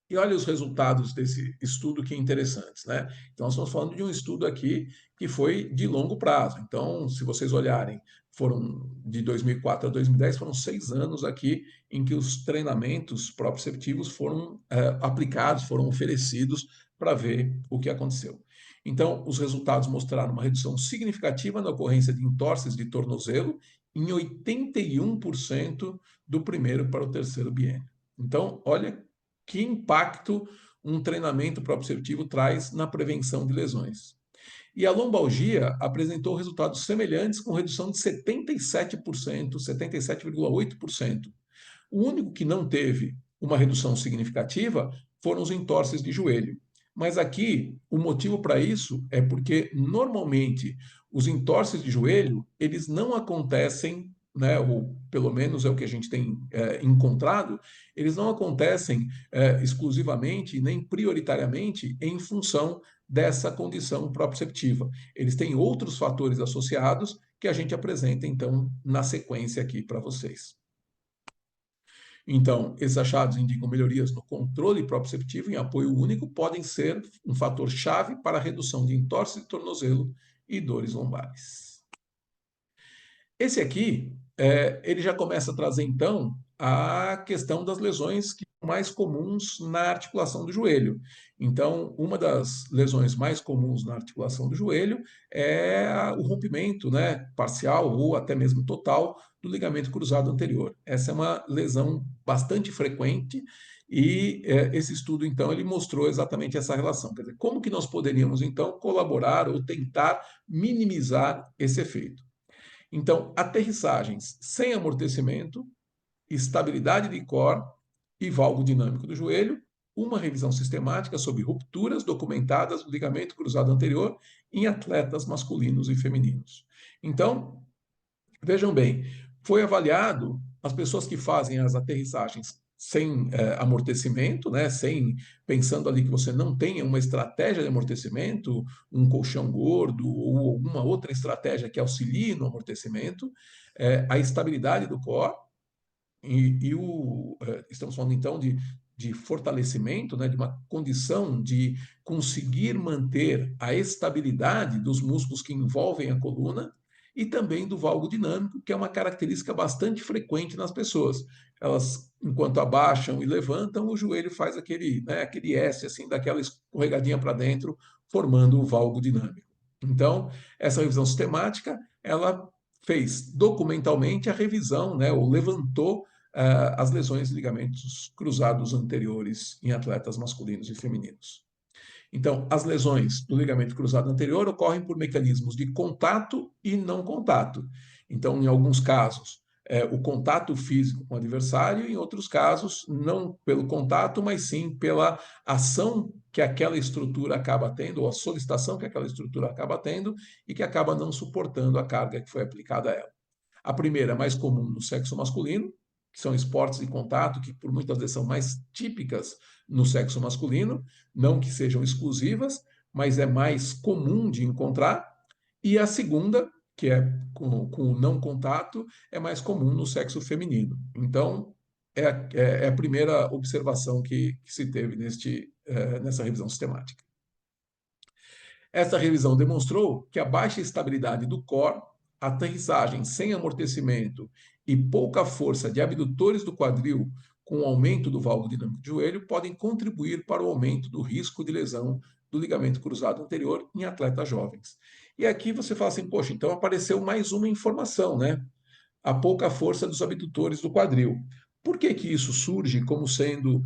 E olha os resultados desse estudo, que interessantes, né? Então, nós estamos falando de um estudo aqui que foi de longo prazo. Então, se vocês olharem, foram de 2004 a 2010, foram 6 anos aqui em que os treinamentos proprioceptivos foram aplicados, foram oferecidos para ver o que aconteceu. Então, os resultados mostraram uma redução significativa na ocorrência de entorses de tornozelo em 81% do primeiro para o terceiro biênio. Então, olha que impacto um treinamento proprioceptivo traz na prevenção de lesões. E a lombalgia apresentou resultados semelhantes, com redução de 77%, 77,8%. O único que não teve uma redução significativa foram os entorses de joelho. Mas aqui, o motivo para isso é porque, normalmente, os entorses de joelho, eles não acontecem, né, ou pelo menos é o que a gente tem encontrado, eles não acontecem exclusivamente, nem prioritariamente, em função dessa condição proprioceptiva. Eles têm outros fatores associados que a gente apresenta, então, na sequência aqui para vocês. Então, esses achados indicam melhorias no controle proprioceptivo em apoio único, podem ser um fator chave para a redução de entorse de tornozelo e dores lombares. Esse aqui, ele já começa a trazer, então, a questão das lesões que são mais comuns na articulação do joelho. Então, uma das lesões mais comuns na articulação do joelho é o rompimento, né, parcial ou até mesmo total do ligamento cruzado anterior. Essa é uma lesão bastante frequente, e esse estudo, então, ele mostrou exatamente essa relação. Quer dizer, como que nós poderíamos, então, colaborar ou tentar minimizar esse efeito? Então, aterrissagens sem amortecimento, estabilidade de core e valgo dinâmico do joelho, uma revisão sistemática sobre rupturas documentadas do ligamento cruzado anterior em atletas masculinos e femininos. Então, vejam bem, foi avaliado as pessoas que fazem as aterrissagens sem amortecimento, né, sem, pensando ali que você não tenha uma estratégia de amortecimento, um colchão gordo ou alguma outra estratégia que auxilie no amortecimento, a estabilidade do core estamos falando então de fortalecimento, né, de uma condição de conseguir manter a estabilidade dos músculos que envolvem a coluna, e também do valgo dinâmico, que é uma característica bastante frequente nas pessoas. Elas, enquanto abaixam e levantam, o joelho faz aquele, né, aquele S, assim, daquela escorregadinha para dentro, formando o valgo dinâmico. Então, essa revisão sistemática, ela fez documentalmente a revisão, né, ou levantou as lesões de ligamentos cruzados anteriores em atletas masculinos e femininos. Então, as lesões do ligamento cruzado anterior ocorrem por mecanismos de contato e não contato. Então, em alguns casos, o contato físico com o adversário, em outros casos, não pelo contato, mas sim pela ação que aquela estrutura acaba tendo, ou a solicitação que aquela estrutura acaba tendo, e que acaba não suportando a carga que foi aplicada a ela. A primeira é mais comum no sexo masculino, que são esportes de contato, que por muitas vezes são mais típicas no sexo masculino, não que sejam exclusivas, mas é mais comum de encontrar. E a segunda, que é com o não contato, é mais comum no sexo feminino. Então, é a primeira observação que se teve nessa revisão sistemática. Essa revisão demonstrou que a baixa estabilidade do core, aterrissagem sem amortecimento e pouca força de abdutores do quadril com o aumento do valgo dinâmico de joelho podem contribuir para o aumento do risco de lesão do ligamento cruzado anterior em atletas jovens. E aqui você fala assim, poxa, então apareceu mais uma informação, né? A pouca força dos abdutores do quadril. Por que que isso surge como sendo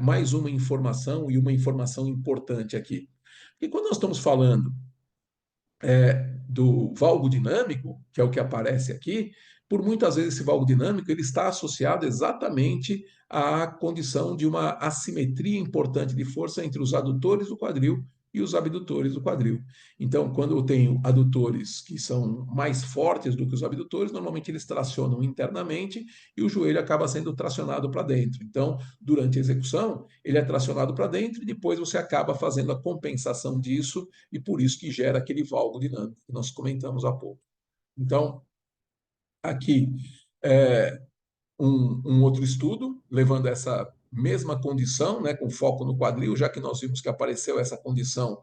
mais uma informação e uma informação importante aqui? E quando nós estamos falando do valgo dinâmico, que é o que aparece aqui, por muitas vezes esse valgo dinâmico ele está associado exatamente à condição de uma assimetria importante de força entre os adutores do quadril e os abdutores do quadril. Então, quando eu tenho adutores que são mais fortes do que os abdutores, normalmente eles tracionam internamente e o joelho acaba sendo tracionado para dentro. Então, durante a execução, ele é tracionado para dentro e depois você acaba fazendo a compensação disso e por isso que gera aquele valgo dinâmico que nós comentamos há pouco. Então, aqui é um outro estudo levando essa mesma condição, né, com foco no quadril, já que nós vimos que apareceu essa condição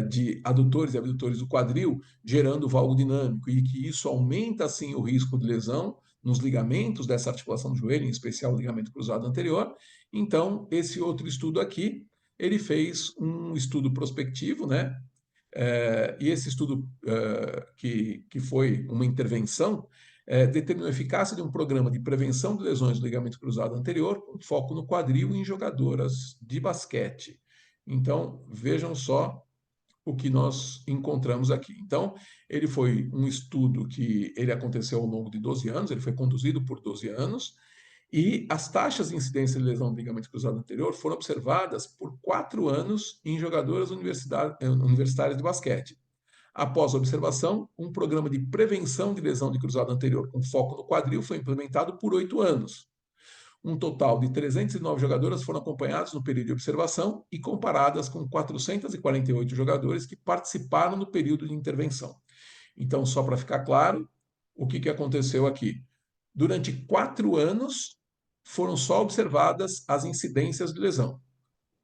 de adutores e abdutores do quadril, gerando valgo dinâmico, e que isso aumenta, assim, o risco de lesão nos ligamentos dessa articulação do joelho, em especial o ligamento cruzado anterior. Então, esse outro estudo aqui, ele fez um estudo prospectivo, né, e esse estudo, que foi uma intervenção, determinou a eficácia de um programa de prevenção de lesões do ligamento cruzado anterior, com foco no quadril em jogadoras de basquete. Então, vejam só o que nós encontramos aqui. Então, ele foi um estudo que ele aconteceu ao longo de 12 anos, ele foi conduzido por 12 anos, e as taxas de incidência de lesão do ligamento cruzado anterior foram observadas por 4 anos em jogadoras universitárias de basquete. Após a observação, um programa de prevenção de lesão de cruzado anterior com foco no quadril foi implementado por 8 anos. Um total de 309 jogadoras foram acompanhadas no período de observação e comparadas com 448 jogadores que participaram no período de intervenção. Então, só para ficar claro, o que aconteceu aqui? Durante 4 anos, foram só observadas as incidências de lesão.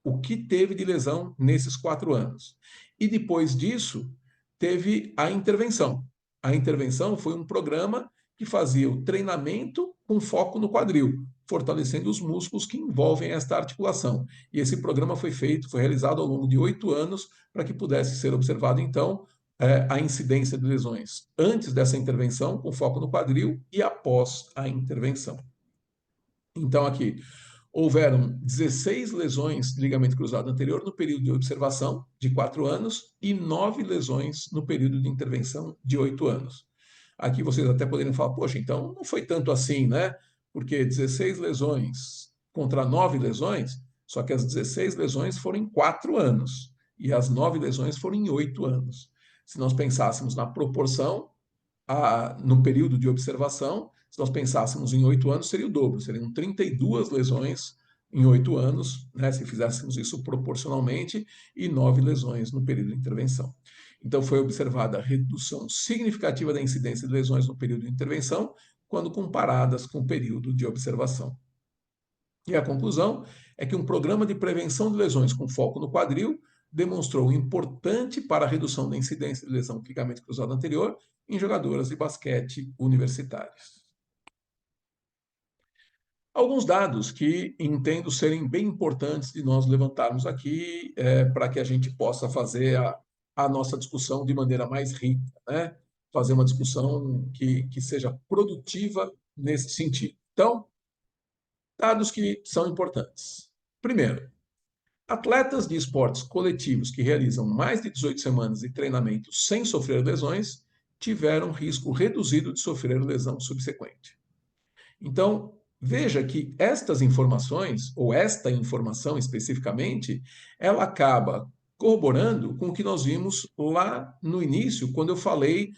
O que teve de lesão nesses 4 anos? E depois disso, teve a intervenção. A intervenção foi um programa que fazia o treinamento com foco no quadril, fortalecendo os músculos que envolvem esta articulação. E esse programa foi realizado ao longo de 8 anos para que pudesse ser observado, então, a incidência de lesões antes dessa intervenção, com foco no quadril, e após a intervenção. Então, aqui, houveram 16 lesões de ligamento cruzado anterior no período de observação, de 4 anos, e 9 lesões no período de intervenção, de 8 anos. Aqui vocês até poderiam falar, poxa, então não foi tanto assim, né? Porque 16 lesões contra 9 lesões, só que as 16 lesões foram em 4 anos, e as 9 lesões foram em 8 anos. Se nós pensássemos na proporção, no período de observação, se nós pensássemos em 8 anos, seria o dobro, seriam 32 lesões em 8 anos, né, se fizéssemos isso proporcionalmente, e 9 lesões no período de intervenção. Então, foi observada a redução significativa da incidência de lesões no período de intervenção, quando comparadas com o período de observação. E a conclusão é que um programa de prevenção de lesões com foco no quadril demonstrou importante para a redução da incidência de lesão do ligamento cruzado anterior em jogadoras de basquete universitárias. Alguns dados que entendo serem bem importantes de nós levantarmos aqui para que a gente possa fazer a nossa discussão de maneira mais rica, né? Fazer uma discussão que seja produtiva nesse sentido. Então, Dados que são importantes. Primeiro, atletas de esportes coletivos que realizam mais de 18 semanas de treinamento sem sofrer lesões tiveram risco reduzido de sofrer lesão subsequente. Então, veja que estas informações, ou esta informação especificamente, ela acaba corroborando com o que nós vimos lá no início, quando eu falei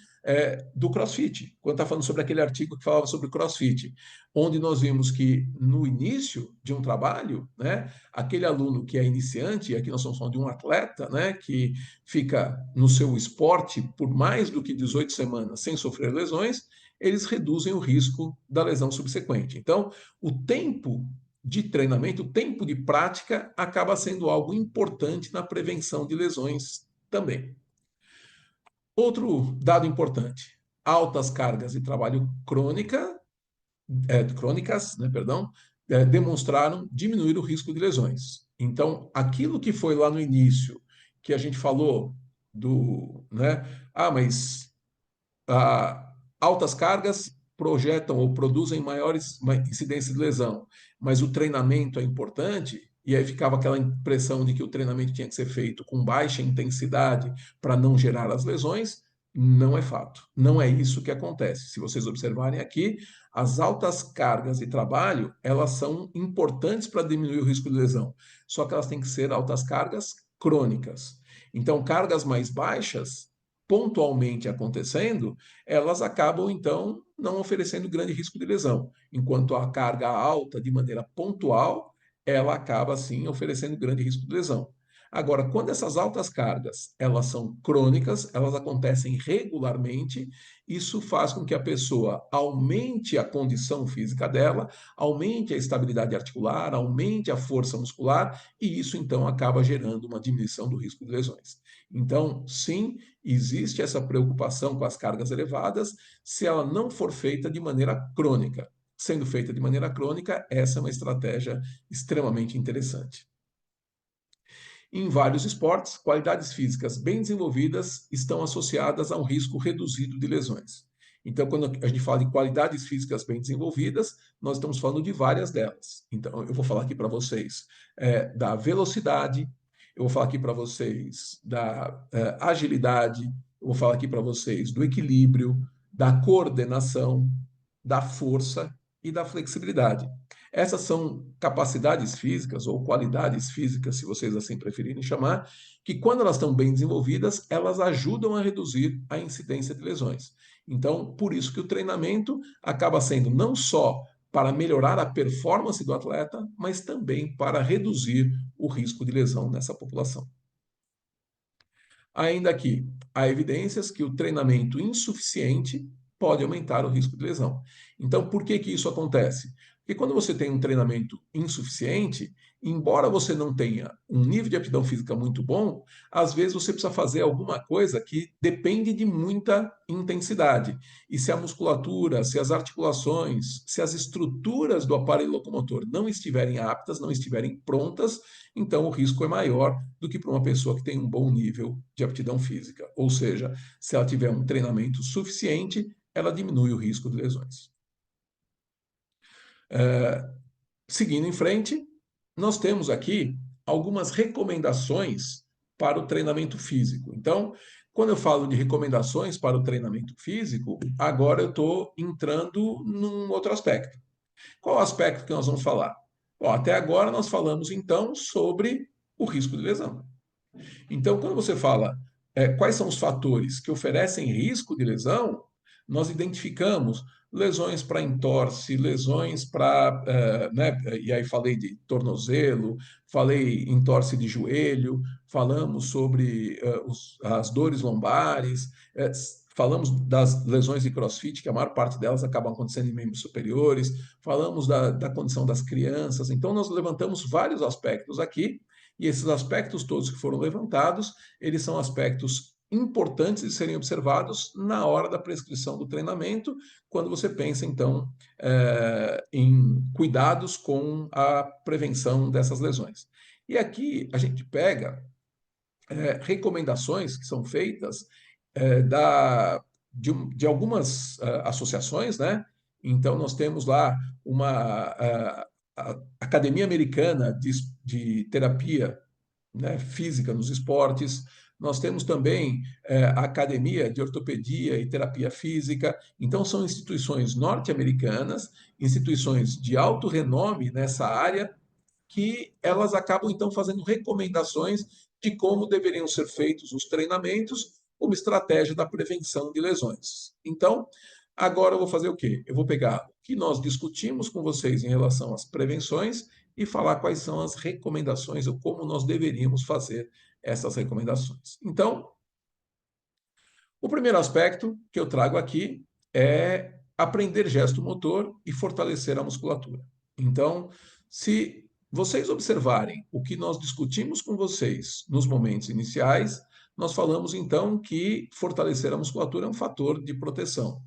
do CrossFit, quando estava falando sobre aquele artigo que falava sobre CrossFit, onde nós vimos que no início de um trabalho, né, aquele aluno que é iniciante, e aqui nós estamos falando de um atleta, né, que fica no seu esporte por mais do que 18 semanas sem sofrer lesões, eles reduzem o risco da lesão subsequente. Então, o tempo de treinamento, o tempo de prática acaba sendo algo importante na prevenção de lesões também. Outro dado importante: altas cargas de trabalho crônicas, né, perdão, demonstraram diminuir o risco de lesões. Então, aquilo que foi lá no início, que a gente falou né, mas altas cargas projetam ou produzem maiores incidências de lesão, mas o treinamento é importante, e aí ficava aquela impressão de que o treinamento tinha que ser feito com baixa intensidade para não gerar as lesões. Não é fato. Não é isso que acontece. Se vocês observarem aqui, as altas cargas de trabalho, elas são importantes para diminuir o risco de lesão. Só que elas têm que ser altas cargas crônicas. Então, cargas mais baixas, pontualmente acontecendo, elas acabam, então, não oferecendo grande risco de lesão, enquanto a carga alta, de maneira pontual, ela acaba, sim, oferecendo grande risco de lesão. Agora, quando essas altas cargas, elas são crônicas, elas acontecem regularmente, isso faz com que a pessoa aumente a condição física dela, aumente a estabilidade articular, aumente a força muscular, e isso, então, acaba gerando uma diminuição do risco de lesões. Então, sim, existe essa preocupação com as cargas elevadas se ela não for feita de maneira crônica. Sendo feita de maneira crônica, essa é uma estratégia extremamente interessante. Em vários esportes, qualidades físicas bem desenvolvidas estão associadas a um risco reduzido de lesões. Então, quando a gente fala de qualidades físicas bem desenvolvidas, nós estamos falando de várias delas. Então, eu vou falar aqui para vocês da velocidade, eu vou falar aqui para vocês da agilidade, eu vou falar aqui para vocês do equilíbrio, da coordenação, da força e da flexibilidade. Essas são capacidades físicas ou qualidades físicas, se vocês assim preferirem chamar, que quando elas estão bem desenvolvidas, elas ajudam a reduzir a incidência de lesões. Então, por isso que o treinamento acaba sendo não só para melhorar a performance do atleta, mas também para reduzir o risco de lesão nessa população. Ainda aqui, há evidências que o treinamento insuficiente pode aumentar o risco de lesão. Então, por que que isso acontece? Porque quando você tem um treinamento insuficiente, embora você não tenha um nível de aptidão física muito bom, às vezes você precisa fazer alguma coisa que depende de muita intensidade. E se a musculatura, se as articulações, se as estruturas do aparelho locomotor não estiverem aptas, não estiverem prontas, então o risco é maior do que para uma pessoa que tem um bom nível de aptidão física. Ou seja, se ela tiver um treinamento suficiente, ela diminui o risco de lesões. Seguindo em frente, nós temos aqui algumas recomendações para o treinamento físico. Então, quando eu falo de recomendações para o treinamento físico, agora eu estou entrando num outro aspecto. Qual aspecto que nós vamos falar? Bom, até agora nós falamos então sobre o risco de lesão. Então, quando você fala quais são os fatores que oferecem risco de lesão, nós identificamos lesões para entorse, lesões para, né, e aí falei de tornozelo, falei entorse de joelho, falamos sobre as dores lombares, falamos das lesões de CrossFit, que a maior parte delas acabam acontecendo em membros superiores, falamos da condição das crianças, então nós levantamos vários aspectos aqui, e esses aspectos todos que foram levantados, eles são aspectos importantes de serem observados na hora da prescrição do treinamento, quando você pensa, então, em cuidados com a prevenção dessas lesões. E aqui a gente pega recomendações que são feitas de algumas associações, né? Então, nós temos lá uma a Academia Americana de Terapia, né, Física nos Esportes. Nós temos também a Academia de Ortopedia e Terapia Física. Então, são instituições norte-americanas, instituições de alto renome nessa área, que elas acabam então fazendo recomendações de como deveriam ser feitos os treinamentos como estratégia da prevenção de lesões. Então, agora eu vou fazer o quê? Eu vou pegar o que nós discutimos com vocês em relação às prevenções e falar quais são as recomendações ou como nós deveríamos fazer essas recomendações. Então, o primeiro aspecto que eu trago aqui é aprender gesto motor e fortalecer a musculatura. Então, se vocês observarem o que nós discutimos com vocês nos momentos iniciais, nós falamos então que fortalecer a musculatura é um fator de proteção.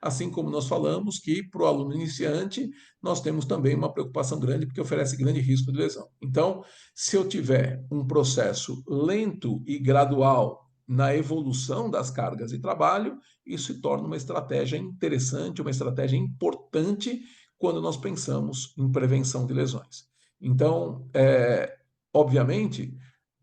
Assim como nós falamos que para o aluno iniciante nós temos também uma preocupação grande porque oferece grande risco de lesão. Então, se eu tiver um processo lento e gradual na evolução das cargas de trabalho, isso se torna uma estratégia interessante, uma estratégia importante quando nós pensamos em prevenção de lesões. Então, obviamente,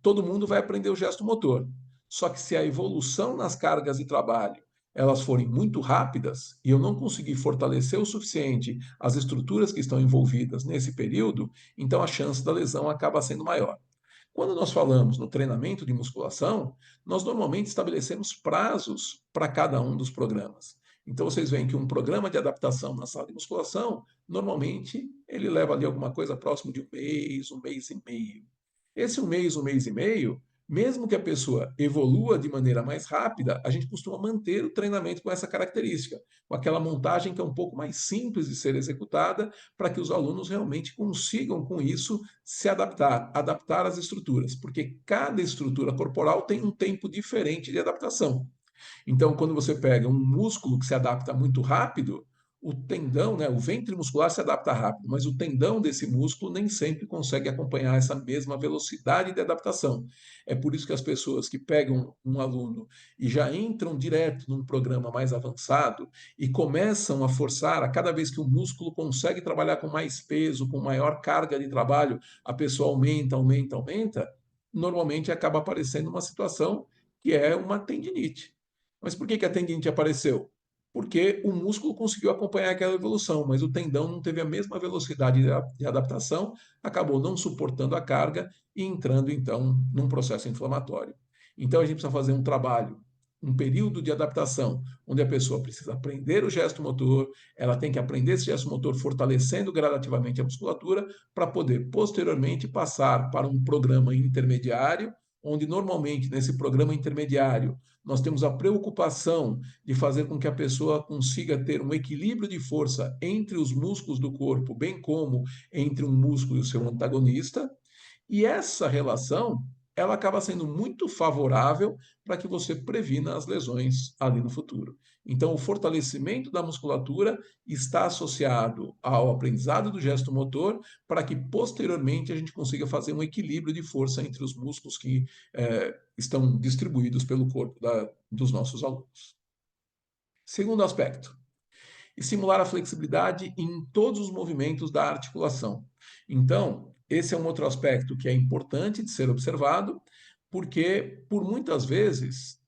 todo mundo vai aprender o gesto motor. Só que se a evolução nas cargas de trabalho elas forem muito rápidas e eu não conseguir fortalecer o suficiente as estruturas que estão envolvidas nesse período, então a chance da lesão acaba sendo maior. Quando nós falamos no treinamento de musculação, nós normalmente estabelecemos prazos para cada um dos programas. Então vocês veem que um programa de adaptação na sala de musculação, normalmente ele leva ali alguma coisa próximo de um mês e meio. Esse um mês e meio, mesmo que a pessoa evolua de maneira mais rápida, a gente costuma manter o treinamento com essa característica, com aquela montagem que é um pouco mais simples de ser executada, para que os alunos realmente consigam, com isso, se adaptar, adaptar as estruturas, porque cada estrutura corporal tem um tempo diferente de adaptação. Então, quando você pega um músculo que se adapta muito rápido, o tendão, né, o ventre muscular se adapta rápido, mas o tendão desse músculo nem sempre consegue acompanhar essa mesma velocidade de adaptação. É por isso que as pessoas que pegam um aluno e já entram direto num programa mais avançado e começam a forçar, a cada vez que o músculo consegue trabalhar com mais peso, com maior carga de trabalho, a pessoa aumenta, aumenta, aumenta, normalmente acaba aparecendo uma situação que é uma tendinite. Mas por que que a tendinite apareceu? Porque o músculo conseguiu acompanhar aquela evolução, mas o tendão não teve a mesma velocidade de adaptação, acabou não suportando a carga e entrando então num processo inflamatório. Então a gente precisa fazer um trabalho, um período de adaptação, onde a pessoa precisa aprender o gesto motor, ela tem que aprender esse gesto motor fortalecendo gradativamente a musculatura para poder posteriormente passar para um programa intermediário, onde normalmente nesse programa intermediário nós temos a preocupação de fazer com que a pessoa consiga ter um equilíbrio de força entre os músculos do corpo, bem como entre um músculo e o seu antagonista, e essa relação ela acaba sendo muito favorável para que você previna as lesões ali no futuro. Então, o fortalecimento da musculatura está associado ao aprendizado do gesto motor para que posteriormente a gente consiga fazer um equilíbrio de força entre os músculos que estão distribuídos pelo corpo dos nossos alunos. Segundo aspecto, estimular a flexibilidade em todos os movimentos da articulação. Então, esse é um outro aspecto que é importante de ser observado, porque por muitas vezes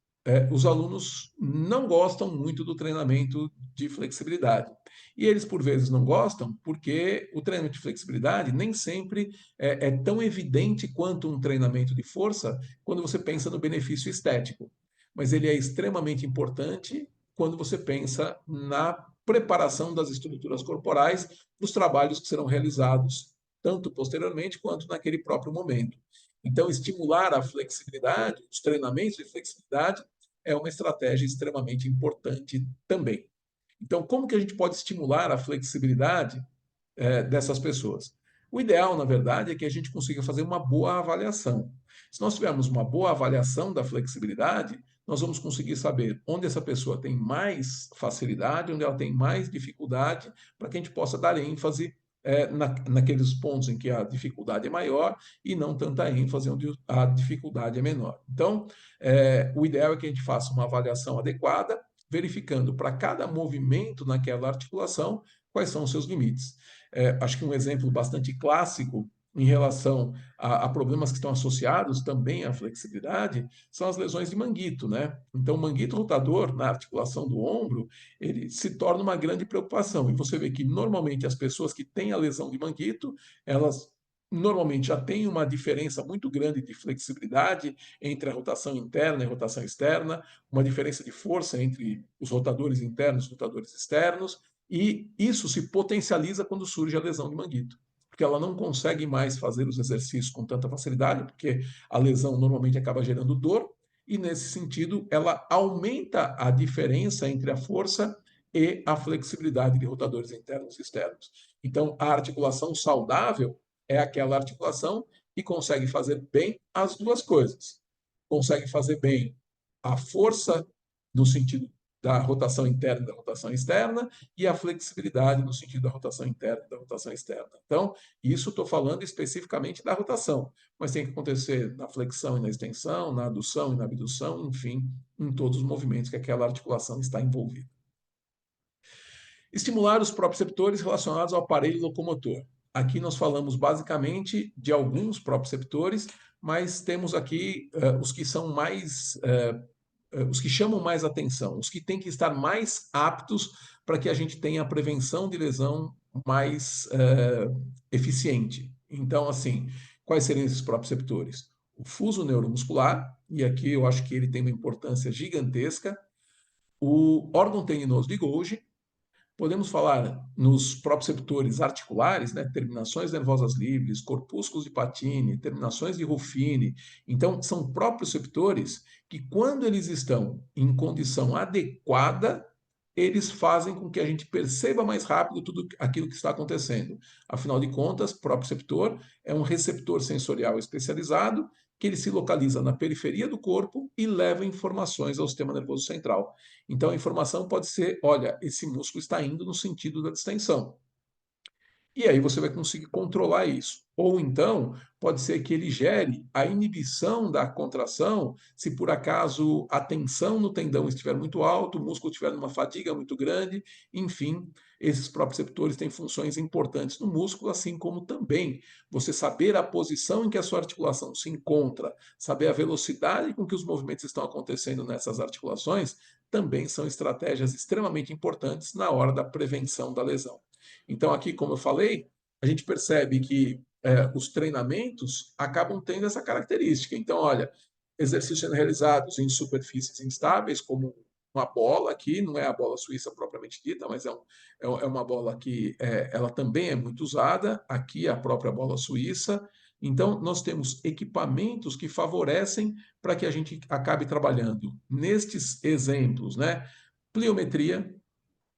os alunos não gostam muito do treinamento de flexibilidade. E eles, por vezes, não gostam porque o treinamento de flexibilidade nem sempre é tão evidente quanto um treinamento de força quando você pensa no benefício estético. Mas ele é extremamente importante quando você pensa na preparação das estruturas corporais para os trabalhos que serão realizados, tanto posteriormente quanto naquele próprio momento. Então, estimular a flexibilidade, os treinamentos de flexibilidade, é uma estratégia extremamente importante também. Então, como que a gente pode estimular a flexibilidade dessas pessoas? O ideal, na verdade, é que a gente consiga fazer uma boa avaliação. Se nós tivermos uma boa avaliação da flexibilidade, nós vamos conseguir saber onde essa pessoa tem mais facilidade, onde ela tem mais dificuldade, para que a gente possa dar ênfase naqueles pontos em que a dificuldade é maior e não tanta ênfase onde a dificuldade é menor. Então, o ideal é que a gente faça uma avaliação adequada, verificando para cada movimento naquela articulação quais são os seus limites. acho que um exemplo bastante clássico em relação a problemas que estão associados também à flexibilidade são as lesões de manguito, né? Então, o manguito rotador na articulação do ombro, ele se torna uma grande preocupação. E você vê que normalmente as pessoas que têm a lesão de manguito, elas normalmente já têm uma diferença muito grande de flexibilidade entre a rotação interna e a rotação externa, uma diferença de força entre os rotadores internos e os rotadores externos, e isso se potencializa quando surge a lesão de manguito, porque ela não consegue mais fazer os exercícios com tanta facilidade, porque a lesão normalmente acaba gerando dor, e nesse sentido ela aumenta a diferença entre a força e a flexibilidade de rotadores internos e externos. Então, a articulação saudável é aquela articulação que consegue fazer bem as duas coisas. Consegue fazer bem a força no sentido da rotação interna e da rotação externa, e a flexibilidade no sentido da rotação interna e da rotação externa. Então, isso estou falando especificamente da rotação, mas tem que acontecer na flexão e na extensão, na adução e na abdução, enfim, em todos os movimentos que aquela articulação está envolvida. Estimular os proprioceptores relacionados ao aparelho locomotor. Aqui nós falamos basicamente de alguns proprioceptores, mas temos aqui os que são mais os que chamam mais atenção, os que têm que estar mais aptos para que a gente tenha a prevenção de lesão mais eficiente. Então, assim, quais seriam esses proprioceptores? O fuso neuromuscular, e aqui eu acho que ele tem uma importância gigantesca, o órgão tendinoso de Golgi. Podemos falar nos proprioceptores articulares, né, terminações nervosas livres, corpúsculos de Pacini, terminações de Ruffini. Então, são proprioceptores que, quando eles estão em condição adequada, eles fazem com que a gente perceba mais rápido tudo aquilo que está acontecendo. Afinal de contas, proprioceptor é um receptor sensorial especializado que ele se localiza na periferia do corpo e leva informações ao sistema nervoso central. Então, a informação pode ser: olha, esse músculo está indo no sentido da distensão. E aí você vai conseguir controlar isso. Ou então, pode ser que ele gere a inibição da contração, se por acaso a tensão no tendão estiver muito alta, o músculo estiver numa fadiga muito grande, enfim, esses proprioceptores têm funções importantes no músculo, assim como também você saber a posição em que a sua articulação se encontra, saber a velocidade com que os movimentos estão acontecendo nessas articulações, também são estratégias extremamente importantes na hora da prevenção da lesão. Então, aqui, como eu falei, a gente percebe que os treinamentos acabam tendo essa característica. Então, olha, exercícios sendo realizados em superfícies instáveis, como uma bola aqui, não é a bola suíça propriamente dita, mas é uma bola que ela também é muito usada, aqui a própria bola suíça. Então, nós temos equipamentos que favorecem para que a gente acabe trabalhando nestes exemplos, né? Pliometria,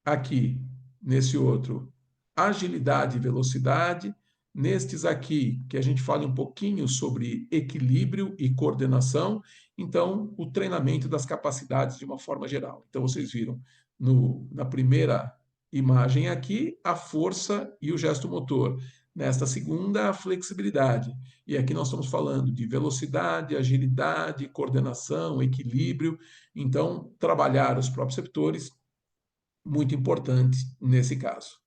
aqui, nesse outro, agilidade e velocidade. Nestes aqui, que a gente fale um pouquinho sobre equilíbrio e coordenação. Então, o treinamento das capacidades de uma forma geral. Então, vocês viram na primeira imagem aqui a força e o gesto motor. Nesta segunda, a flexibilidade. E aqui nós estamos falando de velocidade, agilidade, coordenação, equilíbrio. Então, trabalhar os proprioceptores muito importante nesse caso.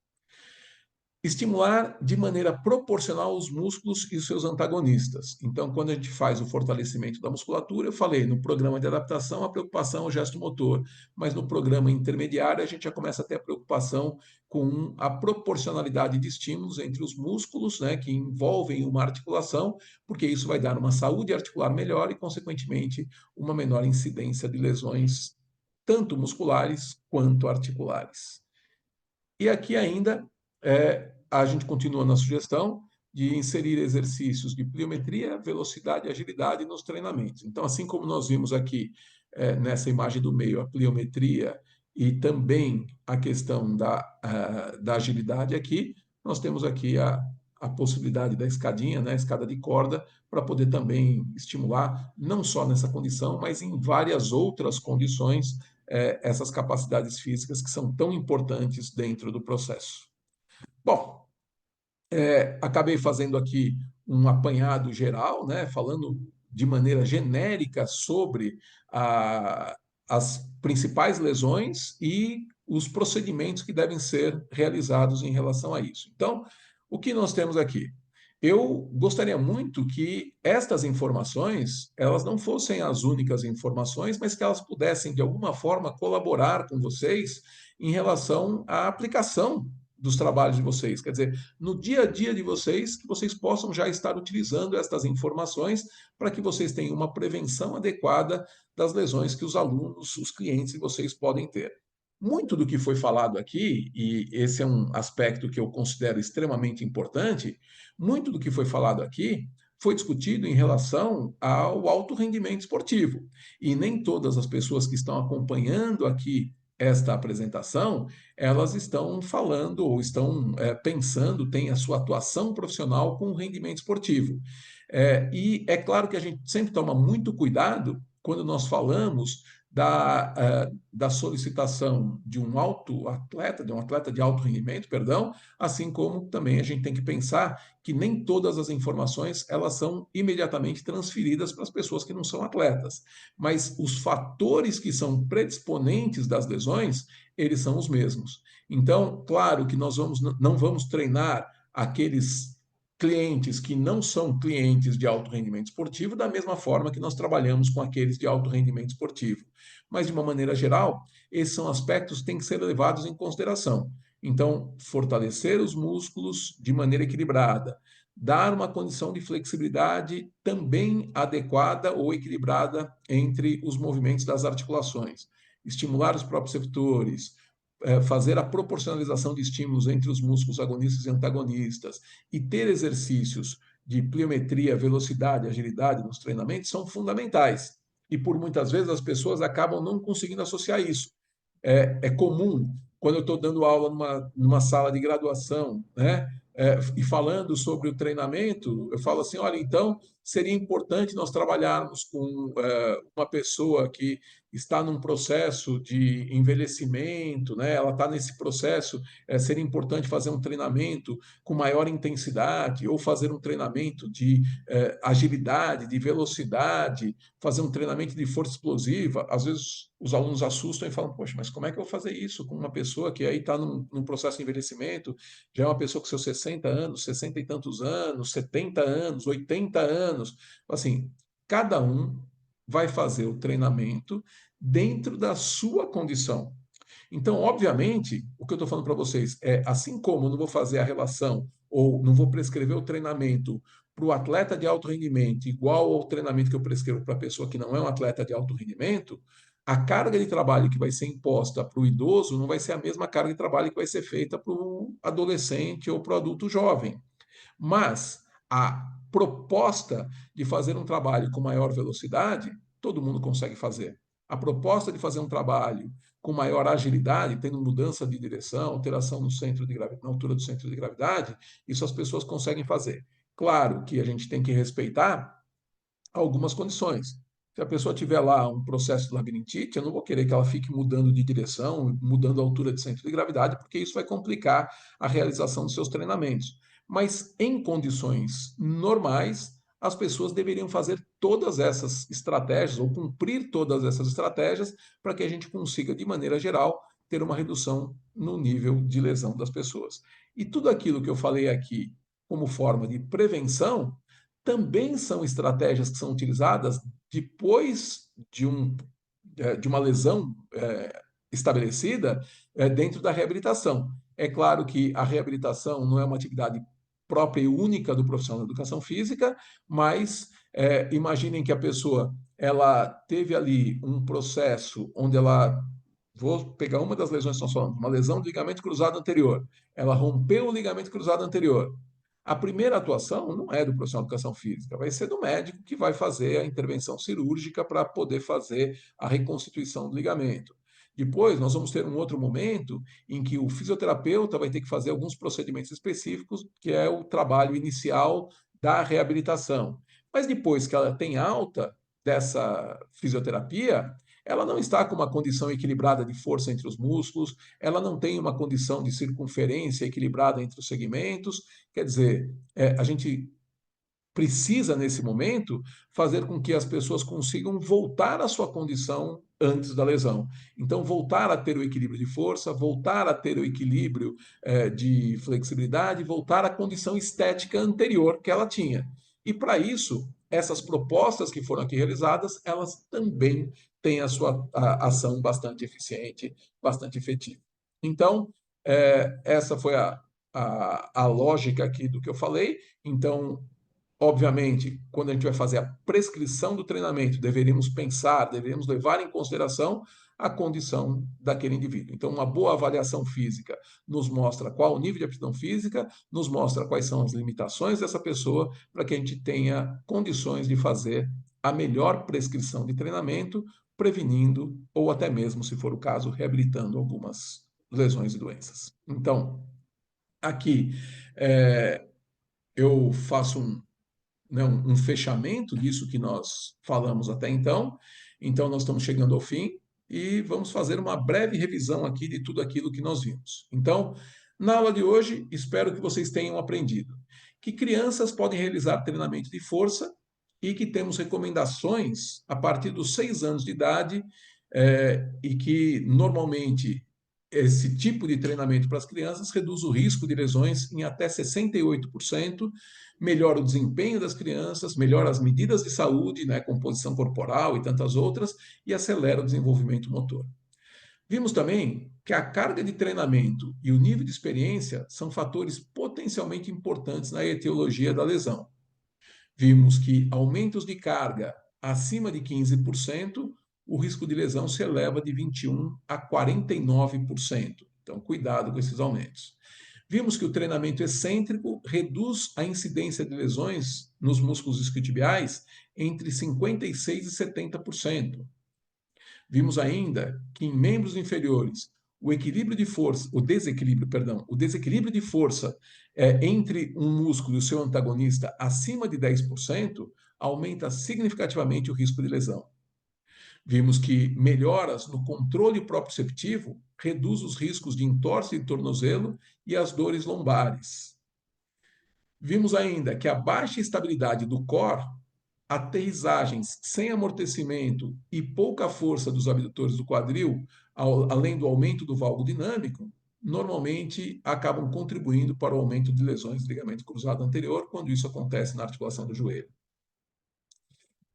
Estimular de maneira proporcional os músculos e os seus antagonistas. Então, quando a gente faz o fortalecimento da musculatura, eu falei, no programa de adaptação, a preocupação é o gesto motor, mas no programa intermediário, a gente já começa a ter a preocupação com a proporcionalidade de estímulos entre os músculos, né, que envolvem uma articulação, porque isso vai dar uma saúde articular melhor e, consequentemente, uma menor incidência de lesões, tanto musculares quanto articulares. E aqui ainda a gente continua na sugestão de inserir exercícios de pliometria, velocidade e agilidade nos treinamentos. Então, assim como nós vimos aqui nessa imagem do meio a pliometria e também a questão da agilidade aqui, nós temos aqui a possibilidade da escadinha, né, a escada de corda, para poder também estimular, não só nessa condição, mas em várias outras condições, essas capacidades físicas que são tão importantes dentro do processo. Bom, acabei fazendo aqui um apanhado geral, né, falando de maneira genérica sobre as principais lesões e os procedimentos que devem ser realizados em relação a isso. Então, o que nós temos aqui? Eu gostaria muito que estas informações, elas não fossem as únicas informações, mas que elas pudessem, de alguma forma, colaborar com vocês em relação à aplicação dos trabalhos de vocês. Quer dizer, no dia a dia de vocês, que vocês possam já estar utilizando estas informações para que vocês tenham uma prevenção adequada das lesões que os alunos, os clientes de vocês podem ter. Muito do que foi falado aqui, e esse é um aspecto que eu considero extremamente importante, muito do que foi falado aqui foi discutido em relação ao alto rendimento esportivo. E nem todas as pessoas que estão acompanhando aqui esta apresentação, elas estão falando ou estão pensando, têm a sua atuação profissional com o rendimento esportivo. E é claro que a gente sempre toma muito cuidado quando nós falamos da solicitação de um alto atleta, de um atleta de alto rendimento, perdão, assim como também a gente tem que pensar que nem todas as informações elas são imediatamente transferidas para as pessoas que não são atletas, mas os fatores que são predisponentes das lesões, eles são os mesmos. Então, claro que nós não vamos treinar aqueles clientes que não são clientes de alto rendimento esportivo, da mesma forma que nós trabalhamos com aqueles de alto rendimento esportivo. Mas, de uma maneira geral, esses são aspectos que têm que ser levados em consideração. Então, fortalecer os músculos de maneira equilibrada, dar uma condição de flexibilidade também adequada ou equilibrada entre os movimentos das articulações, estimular os próprios receptores, fazer a proporcionalização de estímulos entre os músculos agonistas e antagonistas e ter exercícios de pliometria, velocidade, agilidade nos treinamentos são fundamentais. E por muitas vezes as pessoas acabam não conseguindo associar isso. É comum, quando eu estou dando aula numa sala de graduação, né? E falando sobre o treinamento, eu falo assim: olha, então seria importante nós trabalharmos com uma pessoa que está num processo de envelhecimento, né? Ela está nesse processo, seria importante fazer um treinamento com maior intensidade, ou fazer um treinamento de agilidade, de velocidade, fazer um treinamento de força explosiva. Às vezes os alunos assustam e falam: poxa, mas como é que eu vou fazer isso com uma pessoa que aí está num processo de envelhecimento, já é uma pessoa com seus 60 anos, 60 e tantos anos, 70 anos, 80 anos? Assim, cada um vai fazer o treinamento dentro da sua condição. Então, obviamente, o que eu estou falando para vocês é, assim como eu não vou fazer a relação ou não vou prescrever o treinamento para o atleta de alto rendimento igual ao treinamento que eu prescrevo para a pessoa que não é um atleta de alto rendimento, a carga de trabalho que vai ser imposta para o idoso não vai ser a mesma carga de trabalho que vai ser feita para o adolescente ou para o adulto jovem. Mas a proposta de fazer um trabalho com maior velocidade, todo mundo consegue fazer. A proposta de fazer um trabalho com maior agilidade, tendo mudança de direção, alteração no centro de gravidade, na altura do centro de gravidade, isso as pessoas conseguem fazer. Claro que a gente tem que respeitar algumas condições. Se a pessoa tiver lá um processo de labirintite, eu não vou querer que ela fique mudando de direção, mudando a altura de centro de gravidade, porque isso vai complicar a realização dos seus treinamentos. Mas em condições normais, as pessoas deveriam fazer todas essas estratégias ou cumprir todas essas estratégias para que a gente consiga, de maneira geral, ter uma redução no nível de lesão das pessoas. E tudo aquilo que eu falei aqui como forma de prevenção também são estratégias que são utilizadas depois de uma lesão estabelecida dentro da reabilitação. É claro que a reabilitação não é uma atividade própria e única do profissional da educação física, mas imaginem que a pessoa ela teve ali um processo onde ela, vou pegar uma das lesões que nós falamos, uma lesão do ligamento cruzado anterior, ela rompeu o ligamento cruzado anterior. A primeira atuação não é do profissional de educação física, vai ser do médico que vai fazer a intervenção cirúrgica para poder fazer a reconstituição do ligamento. Depois, nós vamos ter um outro momento em que o fisioterapeuta vai ter que fazer alguns procedimentos específicos, que é o trabalho inicial da reabilitação. Mas depois que ela tem alta dessa fisioterapia, ela não está com uma condição equilibrada de força entre os músculos, ela não tem uma condição de circunferência equilibrada entre os segmentos. Quer dizer, a gente precisa, nesse momento, fazer com que as pessoas consigam voltar à sua condição antes da lesão. Então, voltar a ter o equilíbrio de força, voltar a ter o equilíbrio de flexibilidade, voltar à condição estética anterior que ela tinha. E para isso, essas propostas que foram aqui realizadas, elas também têm a sua ação bastante eficiente, bastante efetiva. Então, essa foi a lógica aqui do que eu falei. Então, obviamente, quando a gente vai fazer a prescrição do treinamento, deveríamos levar em consideração a condição daquele indivíduo. Então, uma boa avaliação física nos mostra qual o nível de aptidão física, nos mostra quais são as limitações dessa pessoa, para que a gente tenha condições de fazer a melhor prescrição de treinamento, prevenindo ou até mesmo, se for o caso, reabilitando algumas lesões e doenças. Então, aqui eu faço um fechamento disso que nós falamos até então. Então, nós estamos chegando ao fim e vamos fazer uma breve revisão aqui de tudo aquilo que nós vimos. Então, na aula de hoje, espero que vocês tenham aprendido que crianças podem realizar treinamento de força e que temos recomendações a partir dos 6 anos de idade e que normalmente esse tipo de treinamento para as crianças reduz o risco de lesões em até 68%, melhora o desempenho das crianças, melhora as medidas de saúde, né, composição corporal e tantas outras, e acelera o desenvolvimento motor. Vimos também que a carga de treinamento e o nível de experiência são fatores potencialmente importantes na etiologia da lesão. Vimos que aumentos de carga acima de 15%, o risco de lesão se eleva de 21% a 49%. Então, cuidado com esses aumentos. Vimos que o treinamento excêntrico reduz a incidência de lesões nos músculos isquiotibiais entre 56% e 70%. Vimos ainda que em membros inferiores o desequilíbrio de força entre um músculo e o seu antagonista acima de 10% aumenta significativamente o risco de lesão. Vimos que melhoras no controle proprioceptivo reduz os riscos de entorse de tornozelo e as dores lombares. Vimos ainda que a baixa estabilidade do core, aterrissagens sem amortecimento e pouca força dos abdutores do quadril, além do aumento do valgo dinâmico, normalmente acabam contribuindo para o aumento de lesões do ligamento cruzado anterior, quando isso acontece na articulação do joelho.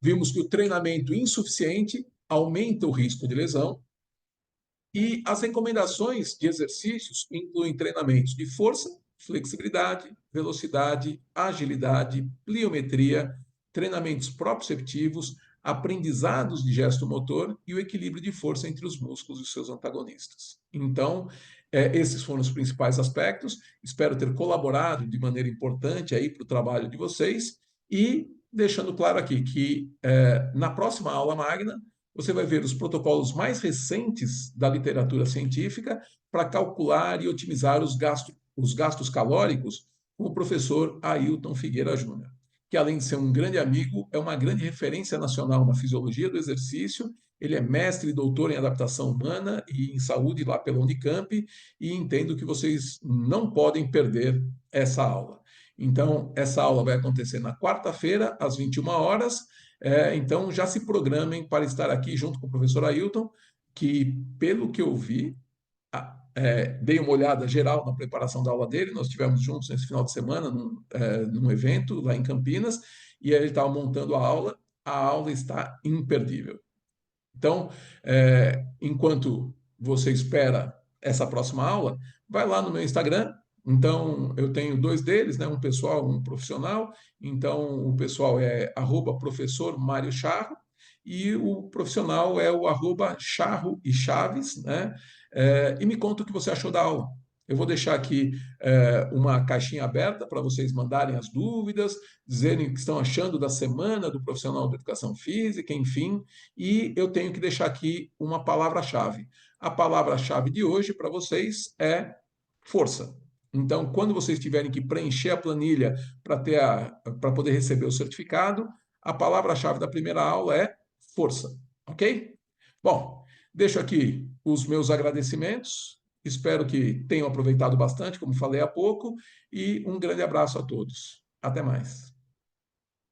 Vimos que o treinamento insuficiente aumenta o risco de lesão e as recomendações de exercícios incluem treinamentos de força, flexibilidade, velocidade, agilidade, pliometria, treinamentos proprioceptivos, aprendizados de gesto motor e o equilíbrio de força entre os músculos e seus antagonistas. Então, esses foram os principais aspectos. Espero ter colaborado de maneira importante aí para o trabalho de vocês e deixando claro aqui que na próxima aula magna você vai ver os protocolos mais recentes da literatura científica para calcular e otimizar os gastos calóricos com o professor Ailton Figueira Júnior, que além de ser um grande amigo, é uma grande referência nacional na fisiologia do exercício. Ele é mestre e doutor em adaptação humana e em saúde lá pela Unicamp, e entendo que vocês não podem perder essa aula. Então, essa aula vai acontecer na quarta-feira, às 21 horas. Então, já se programem para estar aqui junto com o professor Ailton, que, pelo que eu vi, dei uma olhada geral na preparação da aula dele. Nós estivemos juntos nesse final de semana, num evento lá em Campinas, e ele estava montando a aula está imperdível. Então, enquanto você espera essa próxima aula, vai lá no meu Instagram. Então, eu tenho 2 deles, né? Um pessoal, um profissional. Então, o pessoal é @professor Mário Charro e o profissional é o @charro e chaves, né? E me conta o que você achou da aula. Eu vou deixar aqui uma caixinha aberta para vocês mandarem as dúvidas, dizerem o que estão achando da semana do profissional de educação física, enfim. E eu tenho que deixar aqui uma palavra-chave. A palavra-chave de hoje para vocês é força. Então, quando vocês tiverem que preencher a planilha para poder receber o certificado, a palavra-chave da primeira aula é força, ok? Bom, deixo aqui os meus agradecimentos. Espero que tenham aproveitado bastante, como falei há pouco, e um grande abraço a todos. Até mais.